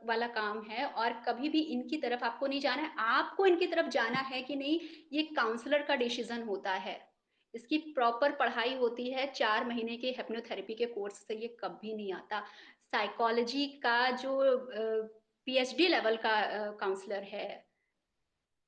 S2: वाला काम है और कभी भी इनकी तरफ आपको नहीं जाना है। आपको इनकी तरफ जाना है कि नहीं, ये काउंसलर का डिसीज़न होता है। इसकी प्रॉपर पढ़ाई होती है, 4 महीने के हिप्नोथेरेपी के कोर्स से ये कभी नहीं आता। साइकोलॉजी का जो पीएचडी लेवल का काउंसलर है,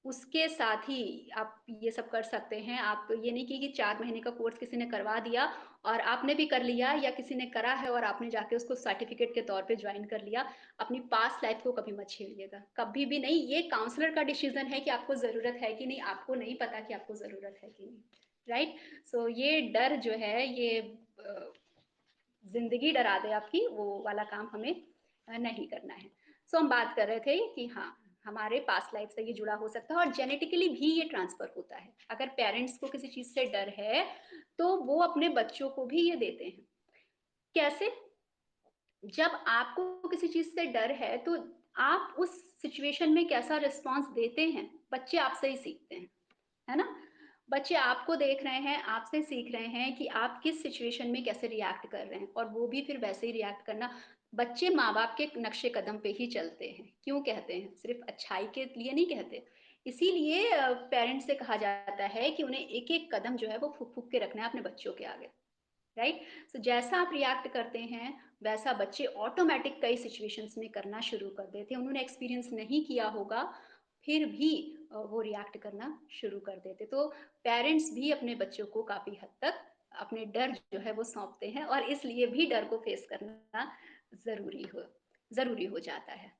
S2: उसके साथ ही आप ये सब कर सकते हैं। आप ये नहीं कि 4 महीने का कोर्स किसी ने करवा दिया और आपने भी कर लिया या किसी ने करा है और आपने जाके उसको सर्टिफ़िकेट के तौर पे जॉइन कर लिया। अपनी पास्ट लाइफ़ को कभी मत छेड़िएगा, कभी भी नहीं। ये काउंसलर का डिसीज़न है कि आपको ज़रूरत है कि नहीं, आपको नहीं पता कि आपको ज़रूरत है कि नहीं, राइट? सो ये डर जो है, ये ज़िंदगी डरा दे आपकी, वो वाला काम हमें नहीं करना है। सो हम बात कर रहे थे कि हाँ, हमारे पास्ट लाइफ से ये जुड़ा हो सकता है और जेनेटिकली भी ये ट्रांसफ़र होता है। अगर पेरेंट्स को किसी चीज़ से डर है, तो वो अपने बच्चों को भी ये देते हैं। कैसे? जब आपको किसी चीज़ से डर है, तो आप उस सिचुएशन में कैसा रिस्पॉन्स देते हैं, बच्चे आपसे ही सीखते हैं। है ना? बच्चे आपको देख रहे हैं, आपसे सीख रहे हैं कि आप किस सिचुएशन में कैसे रिएक्ट कर रहे हैं और वो भी फिर वैसे ही रिएक्ट करना। बच्चे माँ-बाप के नक्शे कदम पे ही चलते हैं। क्यों कहते हैं? सिर्फ़ अच्छाई के लिए नहीं कहते। इसीलिए पेरेंट्स से कहा जाता है कि उन्हें एक-एक कदम जो है वो फूँक-फूँक के रखना है अपने बच्चों के आगे, राइट? सो जैसा आप रिएक्ट करते हैं, वैसा बच्चे ऑटोमैटिक कई सिचुएशंस में करना शुरू कर देते हैं। उन्होंने एक्सपीरियंस नहीं किया होगा, फिर भी वो रिएक्ट करना शुरू कर देते। तो पेरेंट्स भी अपने बच्चों को काफ़ी हद तक अपने डर जो है वो सौंपते हैं और इसलिए भी डर को फेस करना ज़रूरी हो ज़रूरी हो जाता है।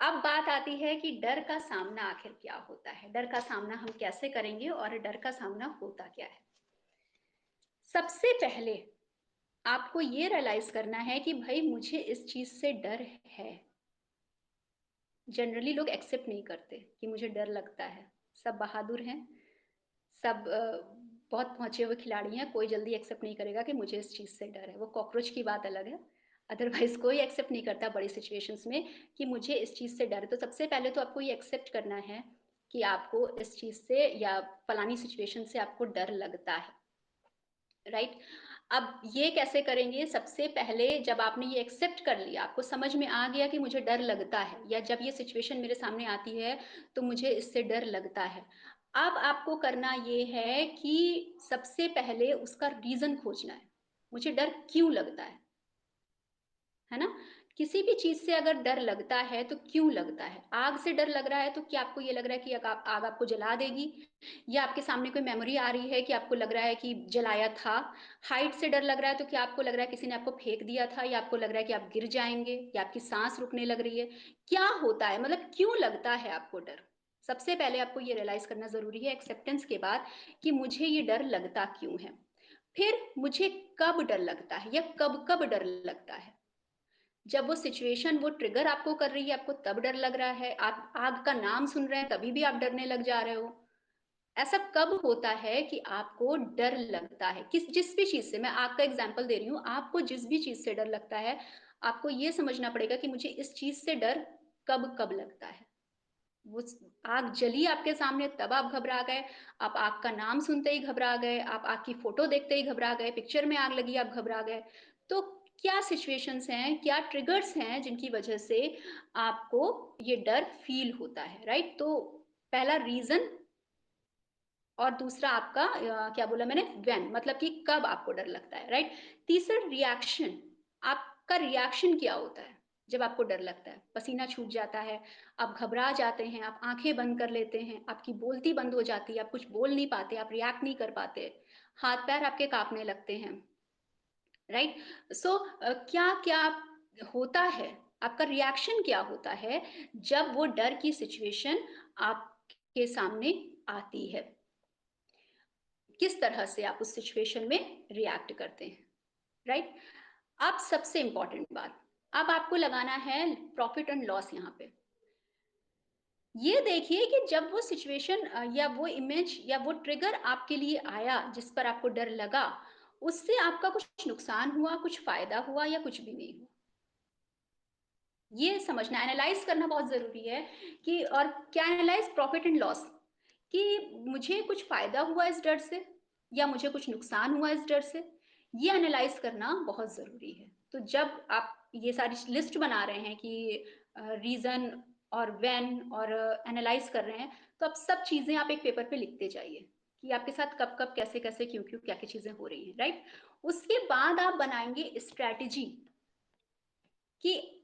S2: अब बात आती है कि डर का सामना आखिर क्या होता है? डर का सामना हम कैसे करेंगे और डर का सामना होता क्या है? सबसे पहले आपको ये रियलाइज़ करना है कि भई मुझे इस चीज़ से डर है। जनरली लोग एक्सेप्ट नहीं करते कि मुझे डर लगता है। सब बहादुर हैं, सब बहुत पहुँचे हुए खिलाड़ी हैं, कोई जल्दी एक्सेप्ट नहीं करेगा कि मुझे इस चीज़ से डर है। वो कॉकरोच की बात अलग है, अदरवाइज़ कोई एक्सेप्ट नहीं करता बड़ी सिचुएशंस में कि मुझे इस चीज़ से डर है। तो सबसे पहले तो आपको ये एक्सेप्ट करना है कि आपको इस चीज़ से या फलानी सिचुएशन से आपको डर लगता है, राइट? अब ये कैसे करेंगे? सबसे पहले जब आपने ये एक्सेप्ट कर लिया, आपको समझ में आ गया कि मुझे डर लगता है या जब ये सिचुएशन मेरे सामने आती है, तो मुझे इससे डर लगता है। अब आपको करना ये है कि सबसे पहले उसका रीज़न खोजना है। मुझे डर क्यों लगता है ना? किसी भी चीज़ से अगर डर लगता है, तो क्यों लगता है? आग से डर लग रहा है, तो क्या आपको ये लग रहा है कि आग आपको जला देगी? या आपके सामने कोई मेमोरी आ रही है कि आपको लग रहा है कि जलाया था? हाइट से डर लग रहा है, तो क्या आपको लग रहा है किसी ने आपको फेंक दिया था या आपको लग रहा है कि आप गिर जाएँगे या आपकी साँस रुकने लग रही है? क्या होता है? मतलब क्यों लगता है आपको डर? सबसे पहले आपको ये रियलाइज करना जरूरी है एक्सेप्टेंस के बाद कि मुझे ये डर लगता क्यों है, फिर मुझे कब डर लगता है या कब कब डर लगता है। जब वो सिचुएशन वो ट्रिगर आपको कर रही है, आपको तब डर लग रहा है, आप आग का नाम सुन रहे हैं तभी भी आप डरने लग जा रहे हो। ऐसा कब होता है कि आपको डर लगता है किस जिस भी चीज से, मैं आग का एग्जांपल दे रही हूँ, आपको जिस भी चीज से डर लगता है, आपको ये समझना पड़ेगा कि मुझे इस चीज से डर कब कब लगता है। वो आग जली आपके सामने तब आप घबरा गए, आप आग का नाम सुनते ही घबरा गए, आप आग की फोटो देखते ही घबरा गए, पिक्चर में आग लगी आप घबरा गए। तो क्या सिचुएशंस हैं, क्या ट्रिगर्स हैं जिनकी वजह से आपको ये डर फील होता है, राइट? तो पहला रीजन और दूसरा आपका क्या बोला मैंने, व्हेन, मतलब कि कब आपको डर लगता है, राइट? तीसरा रिएक्शन, आपका रिएक्शन क्या होता है जब आपको डर लगता है? पसीना छूट जाता है, आप घबरा जाते हैं, आप आंखें बंद कर लेते हैं, आपकी बोलती बंद हो जाती है, आप कुछ बोल नहीं पाते, आप रिएक्ट नहीं कर पाते, हाथ पैर आपके कांपने लगते हैं, राइट? सो क्या क्या होता है, आपका रिएक्शन क्या होता है जब वो डर की सिचुएशन आपके सामने आती है? किस तरह से आप उस सिचुएशन में रिएक्ट करते हैं, राइट? अब सबसे इंपॉर्टेंट बात, अब आपको लगाना है प्रॉफिट एंड लॉस यहाँ पे। ये देखिए कि जब वो सिचुएशन या वो इमेज या वो ट्रिगर आपके लिए आया जिस पर आपको डर लगा, उससे आपका कुछ नुकसान हुआ, कुछ फायदा हुआ या कुछ भी नहीं हुआ। ये समझना, एनालाइज करना बहुत जरूरी है कि, और क्या एनालाइज, प्रॉफिट एंड लॉस, कि मुझे कुछ फायदा हुआ इस डर से या मुझे कुछ नुकसान हुआ इस डर से, ये एनालाइज करना बहुत जरूरी है। तो जब आप ये सारी लिस्ट बना रहे हैं कि रीजन और व्हेन और एनालाइज कर रहे हैं, तो अब सब चीजें आप एक पेपर पे लिखते जाइए कि आपके साथ कब कब कैसे कैसे क्यों क्यों क्या क्या चीजें हो रही हैं, राइट? उसके बाद आप बनाएंगे स्ट्रैटेजी कि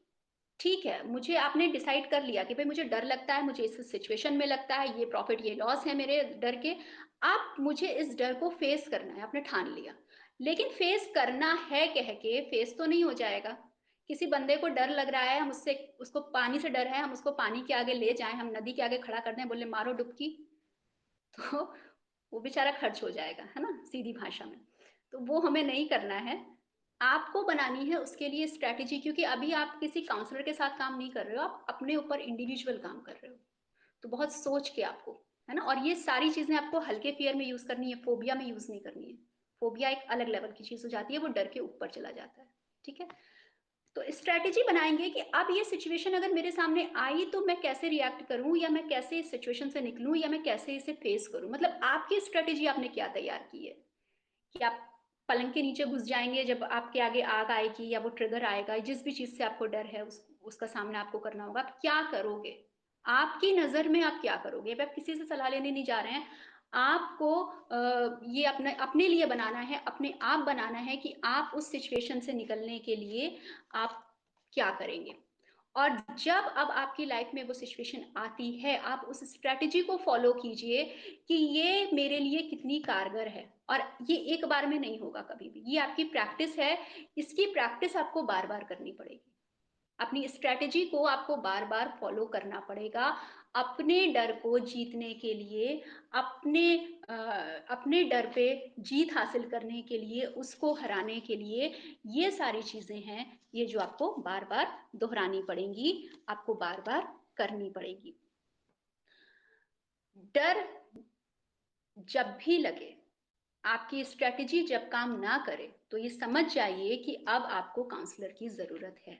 S2: ठीक है, मुझे, आपने डिसाइड कर लिया कि भाई मुझे डर लगता है, मुझे इस सिचुएशन में लगता है, ये प्रॉफिट ये लॉस है मेरे डर के। आप, मुझे इस डर को फेस करना है, आपने ठान लिया। लेकिन फेस करना है कह के फेस तो नहीं हो जाएगा। किसी बंदे को डर लग रहा है, हम उससे, उसको पानी से डर है, हम उसको पानी के आगे ले जाएं, हम नदी के आगे खड़ा कर दें, बोले मारो डुबकी, तो वो बेचारा खर्च हो जाएगा, है ना, सीधी भाषा में। तो वो हमें नहीं करना है। आपको बनानी है उसके लिए स्ट्रैटेजी, क्योंकि अभी आप किसी काउंसलर के साथ काम नहीं कर रहे हो, आप अपने ऊपर इंडिविजुअल काम कर रहे हो। तो बहुत सोच के आपको, है ना, और ये सारी चीजें आपको हल्के फेयर में यूज करनी है, फोबिया में यूज नहीं करनी है। फोबिया एक अलग लेवल की चीज हो जाती है, वो डर के ऊपर चला जाता है। ठीक है, तो स्ट्रैटेजी बनाएंगे कि अब ये सिचुएशन अगर मेरे सामने आई तो मैं कैसे रिएक्ट करूं, या मैं कैसे इस सिचुएशन से निकलूं, या मैं कैसे इसे फेस करूं। मतलब आपकी स्ट्रैटेजी आपने क्या तैयार की है, कि आप पलंग के नीचे घुस जाएंगे जब आपके आगे आग आएगी या वो ट्रिगर आएगा, जिस भी चीज से आपको डर है उसका सामना आपको करना होगा, आप क्या करोगे? आपकी नजर में आप क्या करोगे? अब आप किसी से सलाह लेने नहीं जा रहे हैं, आपको ये अपने अपने लिए बनाना है, अपने आप बनाना है कि आप उस सिचुएशन से निकलने के लिए आप क्या करेंगे। और जब अब आपकी लाइफ में वो सिचुएशन आती है, आप उस स्ट्रैटेजी को फॉलो कीजिए कि ये मेरे लिए कितनी कारगर है। और ये एक बार में नहीं होगा कभी भी, ये आपकी प्रैक्टिस है, इसकी प्रैक्टिस आपको बार बार करनी पड़ेगी। अपनी स्ट्रैटेजी को आपको बार बार फॉलो करना पड़ेगा अपने डर को जीतने के लिए, अपने अपने डर पे जीत हासिल करने के लिए, उसको हराने के लिए। ये सारी चीजें हैं, ये जो आपको बार बार दोहरानी पड़ेंगी, आपको बार बार करनी पड़ेगी। डर जब भी लगे, आपकी स्ट्रैटेजी जब काम ना करे, तो ये समझ जाइए कि अब आपको काउंसलर की जरूरत है।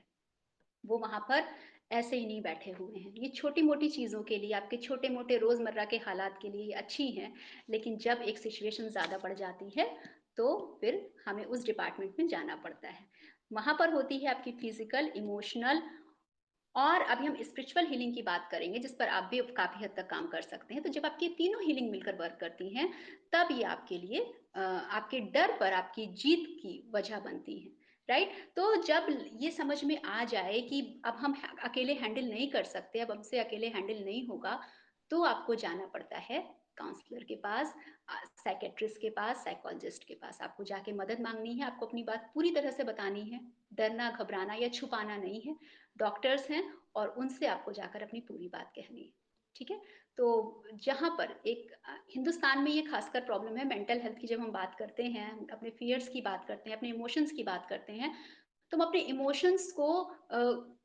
S2: वो वहां पर ऐसे ही नहीं बैठे हुए हैं। ये छोटी मोटी चीजों के लिए, आपके छोटे मोटे रोजमर्रा के हालात के लिए ये अच्छी हैं, लेकिन जब एक सिचुएशन ज्यादा बढ़ जाती है तो फिर हमें उस डिपार्टमेंट में जाना पड़ता है। वहां पर होती है आपकी फिजिकल, इमोशनल, और अभी हम स्पिरिचुअल हीलिंग की बात करेंगे जिस पर आप भी काफी हद तक काम कर सकते हैं। तो जब आपकी तीनों हीलिंग मिलकर वर्क करती हैं, तब ये आपके लिए आपके डर पर आपकी जीत की वजह बनती है, राइट? तो जब ये समझ में आ जाए कि अब हम अकेले हैंडल नहीं कर सकते, अब हमसे अकेले हैंडल नहीं होगा, तो आपको जाना पड़ता है काउंसलर के पास, साइकेट्रिस्ट के पास, साइकोलॉजिस्ट के पास। आपको जाके मदद मांगनी है, आपको अपनी बात पूरी तरह से बतानी है, डरना घबराना या छुपाना नहीं है। डॉक्टर्स हैं और उनसे आपको जाकर अपनी पूरी बात कहनी है। ठीक है? तो जहाँ पर एक हिंदुस्तान में ये खासकर प्रॉब्लम है मेंटल हेल्थ की। जब हम बात करते हैं, अपने फ़ियर्स की बात करते हैं, अपने इमोशंस की बात करते हैं, तो हम अपने इमोशंस को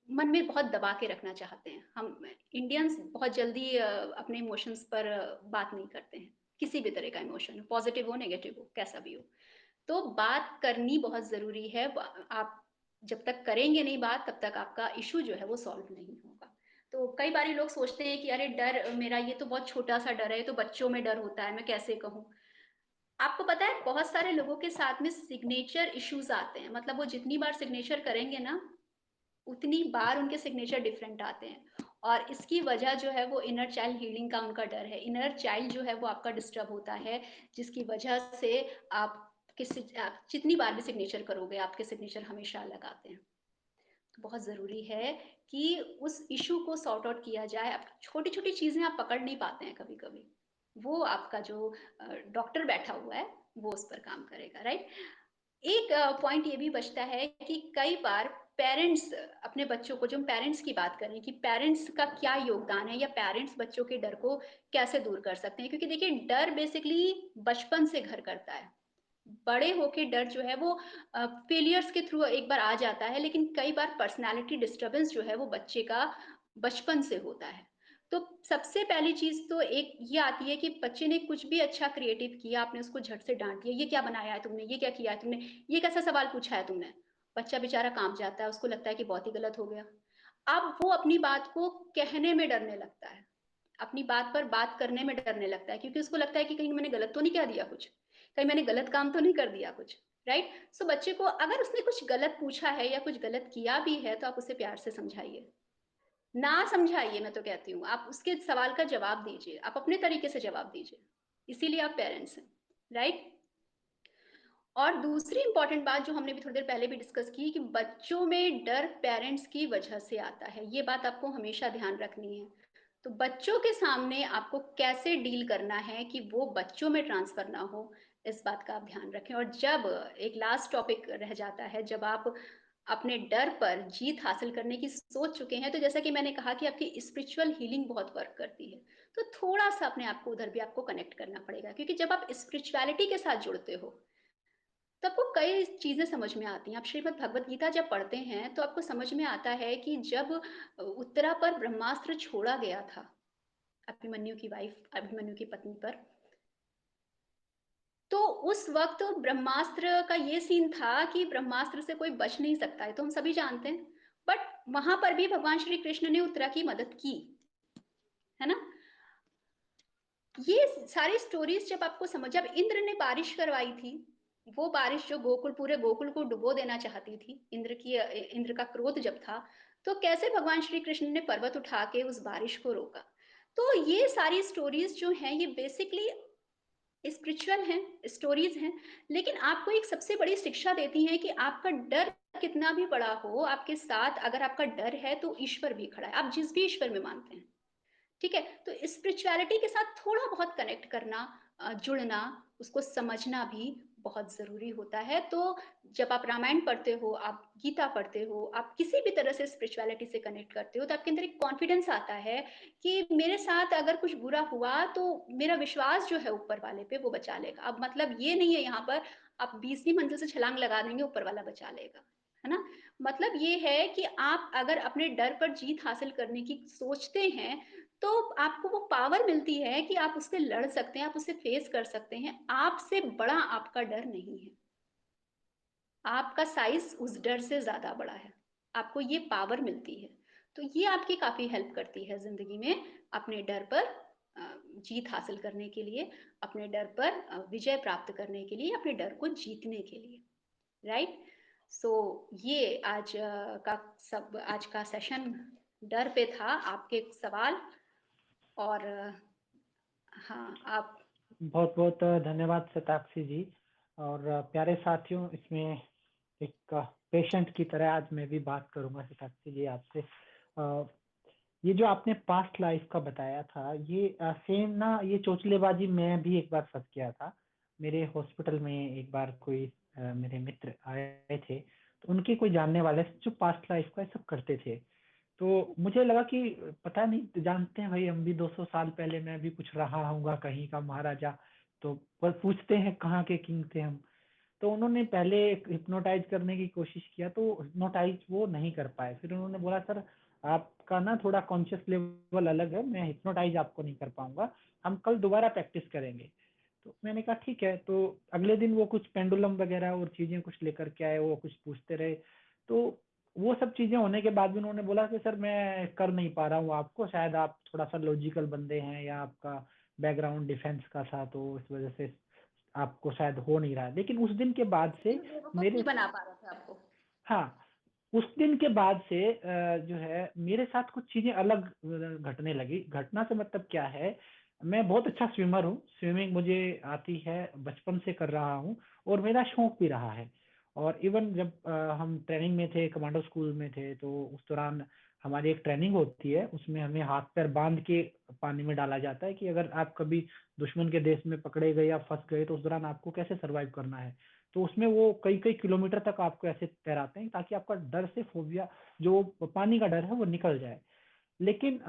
S2: मन में बहुत दबा के रखना चाहते हैं। हम इंडियंस बहुत जल्दी अपने इमोशंस पर बात नहीं करते हैं, किसी भी तरह का इमोशन, पॉज़िटिव हो, नेगेटिव हो, कैसा भी हो। तो बात करनी बहुत ज़रूरी है। आप जब तक करेंगे नहीं बात, तब तक आपका इश्यू जो है वो सॉल्व नहीं होगा। तो कई बारी लोग सोचते हैं कि अरे डर मेरा ये तो बहुत छोटा-सा डर है, ये तो बच्चों में डर होता है, मैं कैसे कहूँ? आपको पता है बहुत सारे लोगों के साथ में सिग्नेचर इश्यूज़ आते हैं, मतलब वो जितनी बार सिग्नेचर करेंगे ना, उतनी बार उनके सिग्नेचर डिफरेंट आते हैं। और इसकी वजह जो है वो इनर चाइल्ड हीलिंग का उनका डर है। इनर चाइल्ड जो है वो आपका डिस्टर्ब होता है, जिसकी वजह से आप जितनी बार भी सिग्नेचर करोगे, आपके सिग्नेचर हमेशा अलग आते हैं। तो बहुत ज़रूरी है कि उस इश्यू को सॉर्ट आउट किया जाए। अब छोटी-छोटी चीज़ें आप पकड़ नहीं पाते हैं कभी-कभी। वो आपका जो डॉक्टर बैठा हुआ है, वो उस पर काम करेगा, राइट? एक पॉइंट ये भी बचता है कि कई बार पेरेंट्स अपने बच्चों को, जो हम पेरेंट्स की बात करें कि पेरेंट्स का क्या योगदान है या पेरेंट्स बच्चों के डर को कैसे दूर कर सकते हैं, क्योंकि देखिए डर बेसिकली बचपन से घर करता है। बड़े होके डर जो है वो फेलियर्स के थ्रू एक बार आ जाता है, लेकिन कई बार पर्सनालिटी डिस्टर्बेंस जो है वो बच्चे का बचपन से होता है। तो सबसे पहली चीज़ तो एक ये आती है कि बच्चे ने कुछ भी अच्छा क्रिएटिव किया, आपने उसको झट से डाँट दिया, "ये क्या बनाया है तुमने? ये क्या किया है तुमने? ये कैसा सवाल पूछा है तुमने?" बच्चा बेचारा काँप जाता है, उसको लगता है कि बहुत ही गलत हो गया। अब वो अपनी बात को कहने में डरने लगता है। अपनी बात पर बात करने में डरने लगता है, क्योंकि उसको लगता है कि कहीं मैंने गलत तो नहीं कह दिया कुछ, कहीं मैंने गलत काम तो नहीं कर दिया कुछ, राइट? सो बच्चे को अगर उसने कुछ गलत पूछा है या कुछ गलत किया भी है, तो आप उसे प्यार से समझाइए। ना समझाइए, मैं तो कहती हूँ, आप उसके सवाल का जवाब दीजिए, आप अपने तरीके से जवाब दीजिए। इसीलिए आप पेरेंट्स हैं, राइट? और दूसरी इम्पोर्टेंट बात जो हमने भी थोड़ी देर पहले भी डिस्कस की कि बच्चों में डर पेरेंट्स की वजह से आता है। ये बात आपको हमेशा ध्यान रखनी है। तो बच्चों के सामने आपको कैसे डील करना है कि वो बच्चों में ट्रांसफ़र ना हो, इस बात का आप ध्यान रखें। और जब एक लास्ट टॉपिक रह जाता है, जब आप अपने डर पर जीत हासिल करने की सोच चुके हैं, तो जैसा कि मैंने कहा कि आपकी स्पिरिचुअल हीलिंग बहुत वर्क करती है। तो थोड़ा-सा अपने आप को उधर भी आपको कनेक्ट करना पड़ेगा, क्योंकि जब आप स्पिरिचुअलिटी के साथ जुड़ते हो, तो आपको कई चीज़ें समझ में आती हैं। आप श्रीमद् भगवत गीता जब पढ़ते हैं, तो आपको समझ में आता है कि जब उत्तरा पर ब्रह्मास्त्र छोड़ा गया था, अभिमन्यु की पत्नी पर, तो उस वक़्त ब्रह्मास्त्र का ये सीन था कि ब्रह्मास्त्र से कोई बच नहीं सकता है, तो हम सभी जानते हैं। बट वहाँ पर भी भगवान श्री कृष्ण ने उत्तरा की मदद की, है ना? ये सारी स्टोरीज़ जब आपको जब इंद्र ने बारिश करवाई थी, वो बारिश जो पूरे गोकुल को डुबो देना चाहती थी, इंद्र का क्रोध जब था, तो कैसे भगवान श्री कृष्ण ने पर्वत उठा के उस बारिश को रोका। तो ये सारी स्टोरीज़ जो हैं, ये बेसिकली स्पिरिचुअल हैं, स्टोरीज़ हैं, लेकिन आपको एक सबसे बड़ी शिक्षा देती हैं कि आपका डर कितना भी बड़ा हो, आपके साथ अगर आपका डर है, तो ईश्वर भी खड़ा है। आप जिस भी ईश्वर में मानते हैं। ठीक है? तो स्पिरिचुअलिटी के साथ थोड़ा-बहुत कनेक्ट करना, जुड़ना, उसको समझना भी बहुत ज़रूरी होता है। तो जब आप रामायण पढ़ते हो, आप गीता पढ़ते हो, आप किसी भी तरह से स्पिरिचुअलिटी से कनेक्ट करते हो, तो आपके अंदर एक कॉन्फिडेंस आता है कि मेरे साथ अगर कुछ बुरा हुआ, तो मेरा विश्वास जो है ऊपर वाले पे, वो बचा लेगा। अब मतलब ये नहीं है यहाँ पर आप 20वीं मंजिल से छलांग लगा देंगे, ऊपर वाला बचा लेगा। है ना? मतलब ये है कि आप अगर अपने डर पर जीत हासिल करने की सोचते हैं, तो आपको वो पावर मिलती है कि आप उससे लड़ सकते हैं, आप उसे फेस कर सकते हैं। आपसे बड़ा आपका डर नहीं है। आपका साइज़ उस डर से ज़्यादा बड़ा है। आपको ये पावर मिलती है। तो ये आपकी काफ़ी हेल्प करती है ज़िंदगी में अपने डर पर जीत हासिल करने के लिए, अपने डर पर विजय प्राप्त करने के लिए, अपने डर को जीतने के लिए, राइट? सो ये आज का सेशन डर पे था, आपके सवाल। और हाँ, आप
S1: बहुत-बहुत धन्यवाद शताक्षी जी। और प्यारे साथियों, इसमें एक पेशेंट की तरह आज मैं भी बात करूँगा शताक्षी जी आपसे। ये जो आपने पास्ट लाइफ का बताया था, ये सेम ना, ये चोचलेबाज़ी मैं भी एक बार फँस गया था। मेरे हॉस्पिटल में एक बार कोई मेरे मित्र आए थे, तो उनके कोई जानने वाले जो पास्ट लाइफ का ये सब करते थे। तो मुझे लगा कि पता नहीं, तो जानते हैं भाई, हम भी 200 साल पहले मैं भी कुछ रहा हूँगा कहीं का महाराजा, तो पर पूछते हैं कहाँ के किंग थे हम। तो उन्होंने पहले हिप्नोटाइज करने की कोशिश किया, तो हिप्नोटाइज वो नहीं कर पाए। फिर उन्होंने बोला सर आपका ना थोड़ा कॉन्शियस लेवल अलग है, मैं हिप्नोटाइज आपको नहीं कर पाऊंगा, हम कल दोबारा प्रैक्टिस करेंगे। तो मैंने कहा ठीक है। तो अगले दिन वो कुछ पेंडुलम वगैरह और चीजें कुछ लेकर के आए, वो कुछ पूछते रहे। तो वो सब चीजें होने के बाद भी उन्होंने बोला कि सर मैं कर नहीं पा रहा हूँ आपको, शायद आप थोड़ा सा लॉजिकल बंदे हैं या आपका बैकग्राउंड डिफेंस का था, तो इस वजह से आपको शायद हो नहीं रहा। लेकिन उस दिन के बाद से
S2: बेवकूफ नहीं
S1: मेरे,
S2: बना पा रहे थे आपको।
S1: हाँ, उस दिन के बाद से जो है मेरे साथ कुछ चीजें अलग घटने लगी। घटना से मतलब क्या है, मैं बहुत अच्छा स्विमर हूँ, स्विमिंग मुझे आती है, बचपन से कर रहा हूँ और मेरा शौक भी रहा है। और इवन जब हम ट्रेनिंग में थे, कमांडो स्कूल में थे, तो उस दौरान हमारी एक ट्रेनिंग होती है, उसमें हमें हाथ पैर बांध के पानी में डाला जाता है कि अगर आप कभी दुश्मन के देश में पकड़े गए या फंस गए तो उस दौरान आपको कैसे सरवाइव करना है। तो उसमें वो कई कई किलोमीटर तक आपको ऐसे तैराते हैं ताकि आपका डर से फोबिया, जो पानी का डर है, वो निकल जाए। लेकिन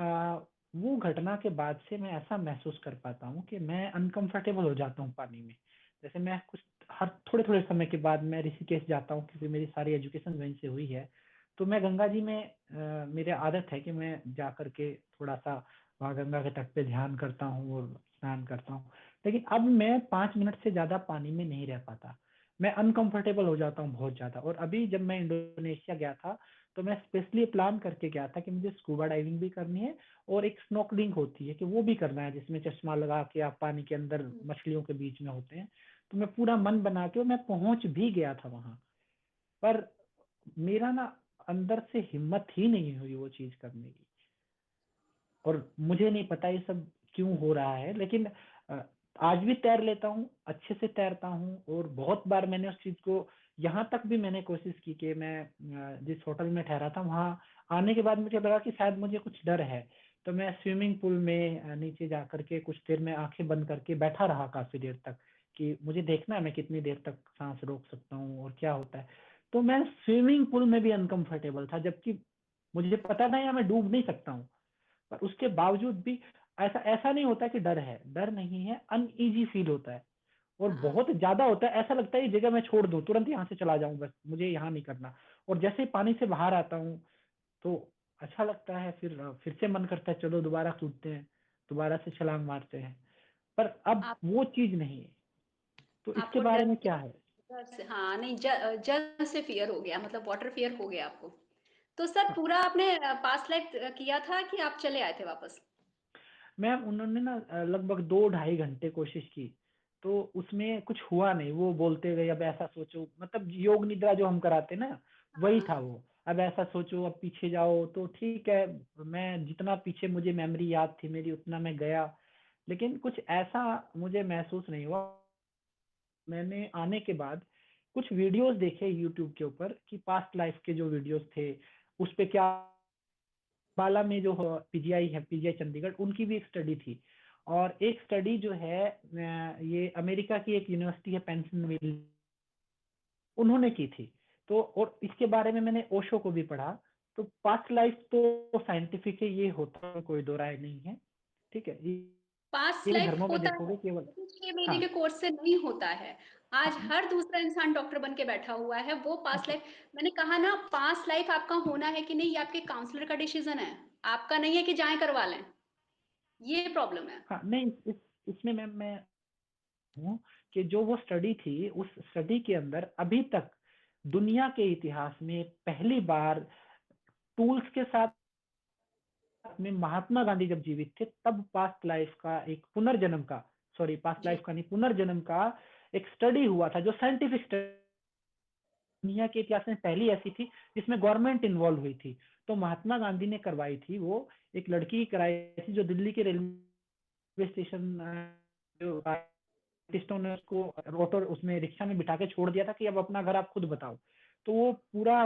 S1: वो घटना के बाद से मैं ऐसा महसूस कर पाता हूँ कि मैं अनकंफर्टेबल हो जाता हूँ पानी में। जैसे मैं कुछ हर थोड़े थोड़े समय के बाद मैं ऋषिकेश जाता हूँ, क्योंकि मेरी सारी एजुकेशन वहीं से हुई है। तो मैं गंगा जी में मेरी आदत है कि मैं जा करके थोड़ा सा वहाँ गंगा के तट पे ध्यान करता हूँ और स्नान करता हूँ। लेकिन अब मैं 5 मिनट से ज्यादा पानी में नहीं रह पाता, मैं अनकंफर्टेबल हो जाता हूँ बहुत ज्यादा। और अभी जब मैं इंडोनेशिया गया था, तो मैं स्पेशली प्लान करके गया था कि मुझे स्कूबा डाइविंग भी करनी है और एक स्नॉर्कलिंग होती है कि वो भी करना है, जिसमें चश्मा लगा के आप पानी के अंदर मछलियों के बीच में होते हैं। तो मैं पूरा मन बना के, और मैं पहुंच भी गया था वहां, पर मेरा ना अंदर से हिम्मत ही नहीं हुई वो चीज करने की। और मुझे नहीं पता ये सब क्यों हो रहा है, लेकिन अ, आज भी तैर लेता हूँ, अच्छे से तैरता हूँ। और बहुत बार मैंने उस चीज को, यहाँ तक भी मैंने कोशिश की कि मैं जिस होटल में ठहरा था वहाँ आने के बाद मुझे लगा कि शायद मुझे कुछ डर है, तो मैं स्विमिंग पूल में नीचे जा करके कुछ देर में आंखें बंद करके बैठा रहा काफी देर तक, कि मुझे देखना है मैं कितनी देर तक सांस रोक सकता हूँ और क्या होता है। तो मैं स्विमिंग पूल में भी अनकंफर्टेबल था, जबकि मुझे पता था या मैं डूब नहीं सकता हूँ। पर उसके बावजूद भी ऐसा ऐसा नहीं होता कि डर है, डर नहीं है, अनईजी फील होता है। और
S2: हाँ,
S1: बहुत ज्यादा होता है, ऐसा लगता है ये जगह मैं छोड़ दूं, तुरंत यहाँ से चला जाऊं, बस मुझे यहाँ नहीं करना। और जैसे ही पानी से बाहर आता हूँ तो अच्छा लगता है, फिर से मन करता है चलो दोबारा कूदते हैं, दोबारा से छलांग मारते हैं। पर अब
S2: आप
S1: वो चीज नहीं है। तो इसके
S2: आपको
S1: बारे
S2: डर
S1: में क्या है?
S2: डर से, हाँ नहीं, जल से फियर हो गया, मतलब वाटर फियर हो गया आपको। तो सर
S1: हाँ,
S2: पूरा आपने पास्ट लाइफ किया था कि आप चले आए थे वापस?
S1: मैम उन्होंने ना लगभग 2 ढाई घंटे कोशिश की, तो उसमें कुछ हुआ नहीं। वो बोलते गए अब ऐसा सोचो, मतलब योग निद्रा जो हम कराते ना, वही था
S2: हाँ,
S1: वो। अब ऐसा सोचो, अब पीछे जाओ, तो ठीक है, मैं जितना पीछे मुझे मेमोरी याद थी मेरी उतना मैं गया, लेकिन कुछ ऐसा मुझे महसूस नहीं हुआ। मैंने आने के बाद कुछ वीडियोस देखे यूट्यूब के ऊपर कि पास्ट लाइफ के जो वीडियोस थे उस पे क्या, बाला में जो पीजीआई है, पीजीआई चंडीगढ़, उनकी भी एक स्टडी थी। और एक स्टडी जो है ये अमेरिका की एक यूनिवर्सिटी है पेंसिल्वेनिया, उन्होंने की थी। तो और इसके बारे में मैंने ओशो को भी पढ़ा। तो पास्ट लाइफ तो साइंटिफिक है, ये होता है, कोई दो राय नहीं है। ठीक है,
S2: पास्ट
S1: ये
S2: लाइफ
S1: धर्मों में
S2: होता है,
S1: देखोगे केवल।
S2: लेकिन 6 महीने
S1: हाँ,
S2: के कोर्स से नहीं होता है। आज
S1: हाँ,
S2: हर दूसरा इंसान डॉक्टर बन के बैठा हुआ है, वो पास्ट
S1: अच्छा,
S2: लाइफ। मैंने कहा ना, पास्ट लाइफ आपका होना है कि नहीं, ये आपके काउंसलर का डिसीजन है, आपका नहीं है कि जाएं करवा लें। ये प्रॉब्लम है।
S1: हाँ, नहीं, इसमें मैं हूँ कि जो वो स्टडी थी, उस स्टडी के अंदर अभी तक दुनिया के इतिहास में पहली बार टूल्स के साथ में महात्मा गांधी जब जीवित थे तब पास्ट लाइफ का एक पुनर्जन्म का, सॉरी पास्ट
S2: जी।
S1: लाइफ का नहीं, पुनर्जन्म का एक स्टडी हुआ था, जो साइंटिफिक स्टडी दुनिया के इतिहास में पहली ऐसी थी जिसमें गवर्नमेंट इन्वॉल्व हुई थी। तो महात्मा गांधी ने करवाई थी वो, एक लड़की की कराई थी जो दिल्ली के रेलवे स्टेशन, जो साइंटिस्टों ने उसको ऑटो उसमें रिक्शा में बिठा के छोड़ दिया था कि अब अपना घर आप खुद बताओ। तो वो पूरा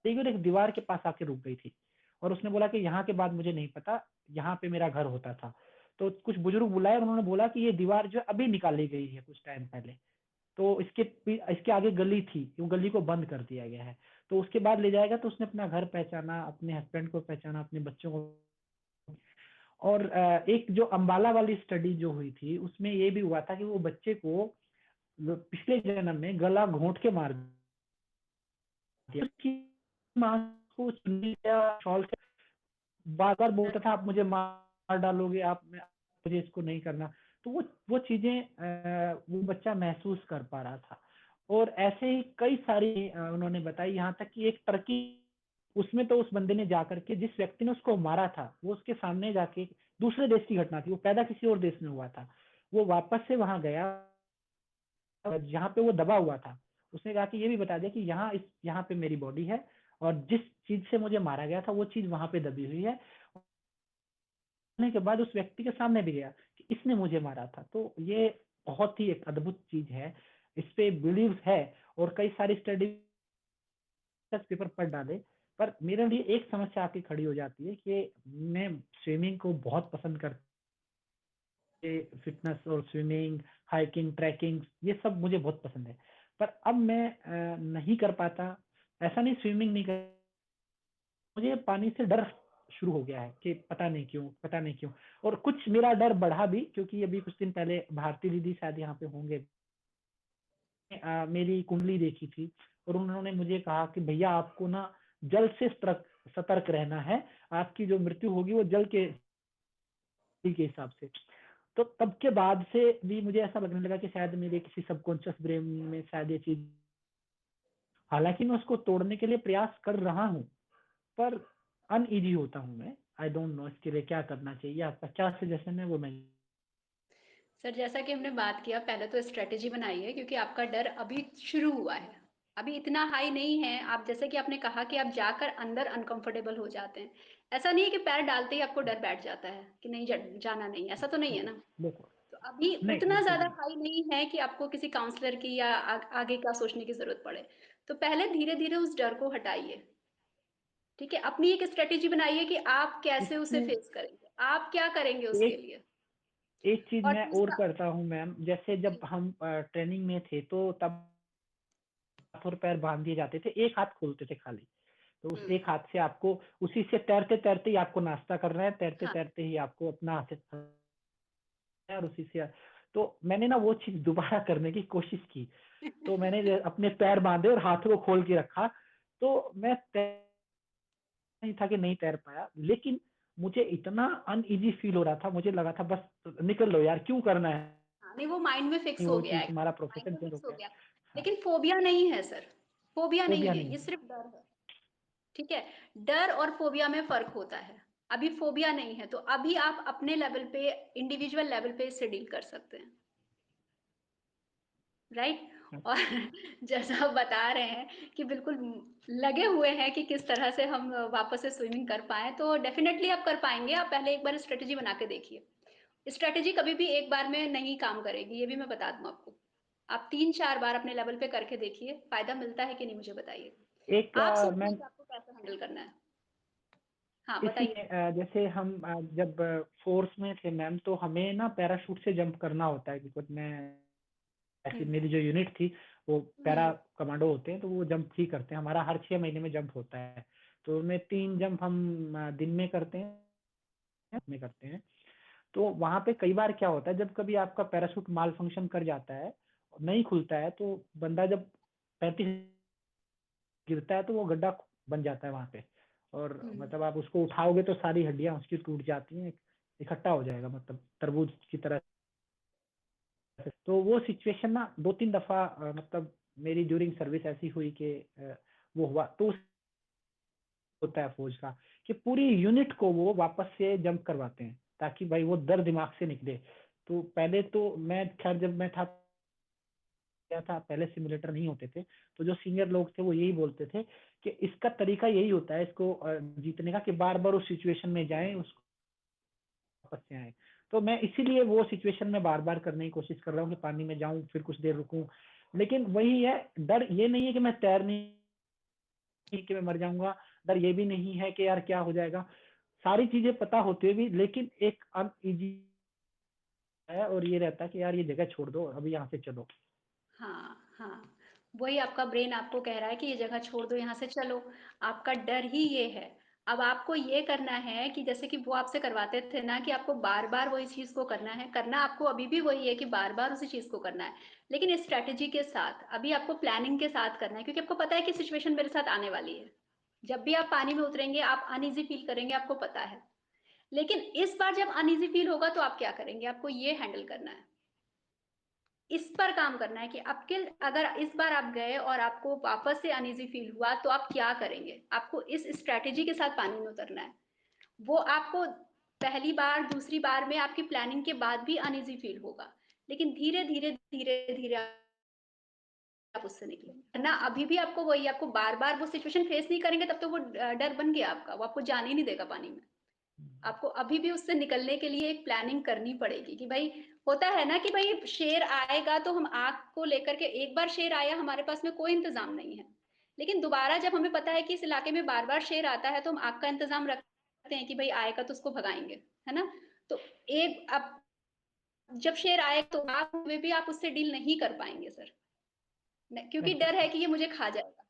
S1: एक दीवार के पास आके रुक गई थी और उसने बोला कि यहाँ के बाद मुझे नहीं पता, यहाँ पे मेरा घर होता था। तो कुछ बुजुर्ग बुलाए और उन्होंने बोला कि ये दीवार जो अभी निकाली गई है कुछ टाइम पहले, तो इसके आगे गली थी, वो गली को बंद कर दिया गया है। तो उसके बाद ले जाएगा तो उसने अपना घर पहचाना, अपने हस्बैंड को पहचाना, अपने बच्चों को। और एक जो अंबाला वाली स्टडी जो हुई थी उसमें ये भी हुआ था कि वो बच्चे को पिछले जन्म में गला घोंट के मार दिया। उसकी माँ को चुन्नी या शॉल से बार बार बोलता था आप मुझे मार डालोगे, आप मुझे इसको नहीं करना। तो वो चीजें वो बच्चा महसूस कर पा रहा था। और ऐसे ही कई सारी उन्होंने बताई, यहाँ तक कि एक टर्की, उसमें तो उस बंदे ने जाकर के, जिस व्यक्ति ने उसको मारा था वो उसके सामने जाके, दूसरे देश की घटना थी, वो पैदा किसी और देश में हुआ था, वो वापस से वहां गया जहाँ पे वो दबा हुआ था। उसने कहा कि ये भी बता दिया कि यहाँ पे मेरी बॉडी है और जिस चीज से मुझे मारा गया था वो चीज वहां पे दबी हुई है। होने के बाद उस व्यक्ति के सामने भी गया कि इसने मुझे मारा था। तो ये बहुत ही एक अद्भुत चीज है, इस पे बिलीव है। और कई सारी स्टडी पेपर पढ़ डाले, पर मेरे लिए एक समस्या आके खड़ी हो जाती है कि मैं स्विमिंग को बहुत पसंद करती, फिटनेस और स्विमिंग, हाइकिंग, ट्रैकिंग, ये सब मुझे बहुत पसंद है। पर अब मैं नहीं कर पाता। ऐसा नहीं स्विमिंग नहीं कर, मुझे पानी से डर शुरू हो गया है कि पता नहीं क्यों। और कुछ मेरा डर बढ़ा भी, क्योंकि अभी कुछ दिन पहले भारती दीदी शायद यहाँ पे होंगे, मेरी कुंडली देखी थी और उन्होंने मुझे कहा कि भैया आपको ना जल से सतर्क रहना है, आपकी जो मृत्यु होगी वो जल के हिसाब से। तो तब के बाद से भी मुझे ऐसा लगने लगा कि शायद मेरे किसी सबकॉन्शियस ब्रेन में शायद ये चीज, हालांकि मैं उसको तोड़ने के लिए प्रयास कर रहा हूँ, पर अनईजी होता हूँ मैं। आई डोंट नो इसके लिए क्या करना चाहिए, आपका क्या सजेशन है वो मैं।
S2: सर जैसा कि हमने बात किया, पहले तो स्ट्रेटेजी बनाई है क्योंकि आपका डर अभी शुरू हुआ है, अभी इतना हाई नहीं है। आप जैसे कि आपने कहा कि आप जाकर अंदर अनकंफर्टेबल हो जाते हैं, ऐसा नहीं है कि पैर डालते ही आपको डर बैठ जाता है कि नहीं जाना नहीं, ऐसा तो नहीं है ना।
S1: देखो,
S2: तो अभी
S1: नहीं
S2: उतना
S1: बिल्कुल
S2: ज्यादा
S1: नहीं।
S2: हाई नहीं है कि आपको किसी काउंसलर की या आगे का सोचने की जरूरत पड़े। तो पहले धीरे धीरे उस डर को हटाइए, ठीक है। अपनी एक स्ट्रेटेजी बनाइए कि आप कैसे उसे
S1: इसमें
S2: फेस करेंगे, आप क्या करेंगे उसके
S1: एक
S2: लिए।
S1: एक चीज
S2: और
S1: मैं और
S2: दूसरा,
S1: करता हूँ मैम, जैसे जब
S2: जी,
S1: हम ट्रेनिंग में थे तो तब हाथ और पैर बांध दिए जाते थे, एक हाथ खोलते थे खाली। तो उस
S2: हम्म,
S1: एक हाथ से आपको, उसी से तैरते तैरते ही आपको नाश्ता करना है, तैरते
S2: हाँ।
S1: तैरते ही आपको अपना हाथ है, और उसी से। तो मैंने ना वो चीज दोबारा करने की कोशिश की। तो मैंने अपने पैर बांधे और हाथ को खोल के रखा। तो मैं तैर नहीं था कि नहीं तैर पाया, लेकिन मुझे इतना अनईजी फील हो रहा था, मुझे लगा था बस निकल लो यार, क्यों करना है
S2: हाँ, नहीं वो माइंड में फिक्स हो
S1: वो
S2: गया
S1: चीज,
S2: है,
S1: तुम्हारा
S2: माइंड
S1: प्रोफेशन
S2: में
S1: चेंज हो
S2: फिक्स हो
S1: गया।
S2: गया।
S1: हाँ,
S2: लेकिन फोबिया नहीं है सर, फोबिया नहीं
S1: फोबिया
S2: है,
S1: नहीं
S2: ये
S1: है।
S2: सिर्फ डर है, ठीक है। डर और फोबिया में फर्क होता है। अभी फोबिया नहीं है तो अभी आप अपने लेवल पे, इंडिविजुअल लेवल पे इससे डील कर सकते हैं, राइट। और जैसा आप बता रहे हैं कि बिल्कुल लगे हुए हैं कि किस तरह से हम वापस से स्विमिंग कर पाए, तो डेफिनेटली आप कर पाएंगे। आप पहले एक बार स्ट्रेटेजी बना के देखिए। स्ट्रेटेजी कभी भी एक बार में नहीं काम करेगी, ये भी मैं बता दूं आपको। आप 3-4 बार अपने लेवल पे करके देखिए, फायदा मिलता है कि नहीं मुझे बताइए।
S1: एक
S2: आप सोचिए
S1: मैम,
S2: कि आपको कैसे हैंडल करना है। हाँ
S1: इसी
S2: बताइए।
S1: में जैसे हम जब फोर्स में थे मैम, तो हमें ना पैराशूट से जंप करना होता है, क्योंकि मैं ऐसी,
S2: हम्म,
S1: मेरी जो यूनिट थी वो पैरा
S2: हम्म,
S1: कमांडो होते हैं, तो वो जंप ही करते हैं, हमारा हर 6 महीने में जंप होता है। तो उनमें 3 जंप हम दिन में करते हैं। तो वहां पे कई बार क्या होता है, जब कभी आपका पैराशूट माल फंक्शन कर जाता है, नहीं खुलता है, तो बंदा जब 35 गिरता है तो वो गड्ढा बन जाता है वहां पे। और
S2: हम्म,
S1: मतलब आप उसको उठाओगे तो सारी हड्डियां उसकी टूट जाती हैं, इकट्ठा हो जाएगा, मतलब तरबूज की तरह से। तो वो सिचुएशन ना 2-3 दफा मतलब मेरी ड्यूरिंग सर्विस ऐसी हुई कि वो हुआ। तो होता है फौज का कि पूरी यूनिट को वो वापस से जंप करवाते हैं, ताकि भाई वो डर दिमाग से निकले। तो पहले तो मैं, खैर जब मैं था क्या था, पहले सिमुलेटर नहीं होते थे, तो जो सीनियर लोग थे वो यही बोलते थे कि इसका तरीका यही होता है इसको जीतने का, कि बार बार उस सिचुएशन में जाएं, उसको वापस से आए। तो मैं इसीलिए वो सिचुएशन में बार बार करने की कोशिश कर रहा हूँ कि पानी में जाऊं, फिर कुछ देर रुकूं। लेकिन वही है, डर ये नहीं है कि मैं तैर नहीं, कि मैं मर जाऊंगा, डर ये भी नहीं है कि यार क्या हो जाएगा, सारी चीजें पता होते हुए भी, लेकिन एक अनईजी है, और ये रहता है कि यार ये जगह छोड़ दो, अभी यहाँ से चलो।
S2: हाँ हाँ। वही आपका ब्रेन आपको कह रहा है कि ये जगह छोड़ दो, यहाँ से चलो। आपका डर ही ये है। अब आपको ये करना है कि जैसे कि वो आपसे करवाते थे ना कि आपको बार बार वही चीज को करना है, करना आपको अभी भी वही है कि बार बार उसी चीज को करना है, लेकिन स्ट्रेटेजी के साथ, अभी आपको प्लानिंग के साथ करना है, क्योंकि आपको पता है कि सिचुएशन मेरे साथ आने वाली है। जब भी आप पानी में उतरेंगे आप अनईजी फील करेंगे, आपको पता है। लेकिन इस बार जब अनईजी फील होगा तो आप क्या करेंगे, आपको ये हैंडल करना है, इस पर काम करना है कि आपके, अगर इस बार आप गए और आपको वापस से अनईजी फील हुआ तो आप क्या करेंगे। आपको इस स्ट्रेटेजी के साथ पानी में उतरना है। वो आपको पहली बार दूसरी बार में आपकी प्लानिंग के बाद भी अनईजी फील होगा, लेकिन धीरे धीरे धीरे धीरे आप उससे निकलेंगे ना। अभी भी आपको वही, आपको बार बार वो सिचुएशन फेस नहीं करेंगे तब तो वो डर बन गया आपका, वो आपको जाने ही नहीं देगा पानी में। आपको अभी भी उससे निकलने के लिए एक प्लानिंग करनी पड़ेगी कि भाई, होता है ना कि भाई शेर आएगा तो हम आग को लेकर के, एक बार शेर आया हमारे पास में कोई इंतजाम नहीं है, लेकिन दोबारा जब हमें पता है कि इस इलाके में बार बार शेर आता है तो हम आग का इंतजाम रखते हैं कि भाई आएगा तो उसको भगाएंगे, है ना। तो एक अब जब शेर आए तो आग में भी आप उससे डील नहीं कर पाएंगे सर, क्योंकि
S1: थैंक यू।
S2: डर है कि ये मुझे खा जाएगा।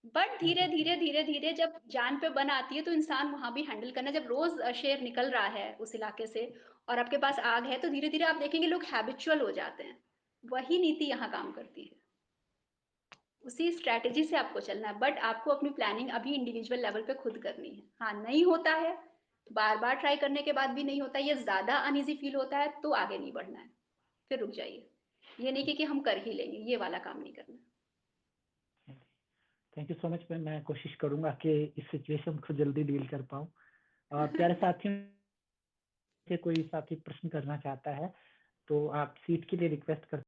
S2: बट
S1: थैंक
S2: धीरे
S1: यू।
S2: धीरे धीरे धीरे जब जान पे बन आती है तो इंसान वहां भी हैंडल करना, जब रोज शेर निकल रहा है उस इलाके से और आपके पास आग है तो धीरे धीरे आप देखेंगे लोग हैबिचुअल हो जाते हैं। वही नीति यहाँ काम करती है, उसी स्ट्रैटेजी से आपको चलना है, बट आपको अपनी प्लानिंग अभी इंडिविजुअल लेवल पे खुद करनी है। हाँ, नहीं होता है, बार बार ट्राई करने के बाद भी नहीं होता, ये ज्यादा अनईजी फील होता है तो आगे नहीं बढ़ना है, फिर रुक जाइए। ये नहीं कि हम कर ही लेंगे, ये वाला काम नहीं करना।
S1: Thank you so much. मैं कोशिश करूंगा कि इस सिचुएशन को जल्दी डील कर पाऊँ। और प्यारे साथियों, से कोई साथी प्रश्न करना चाहता है तो आप सीट के लिए रिक्वेस्ट कर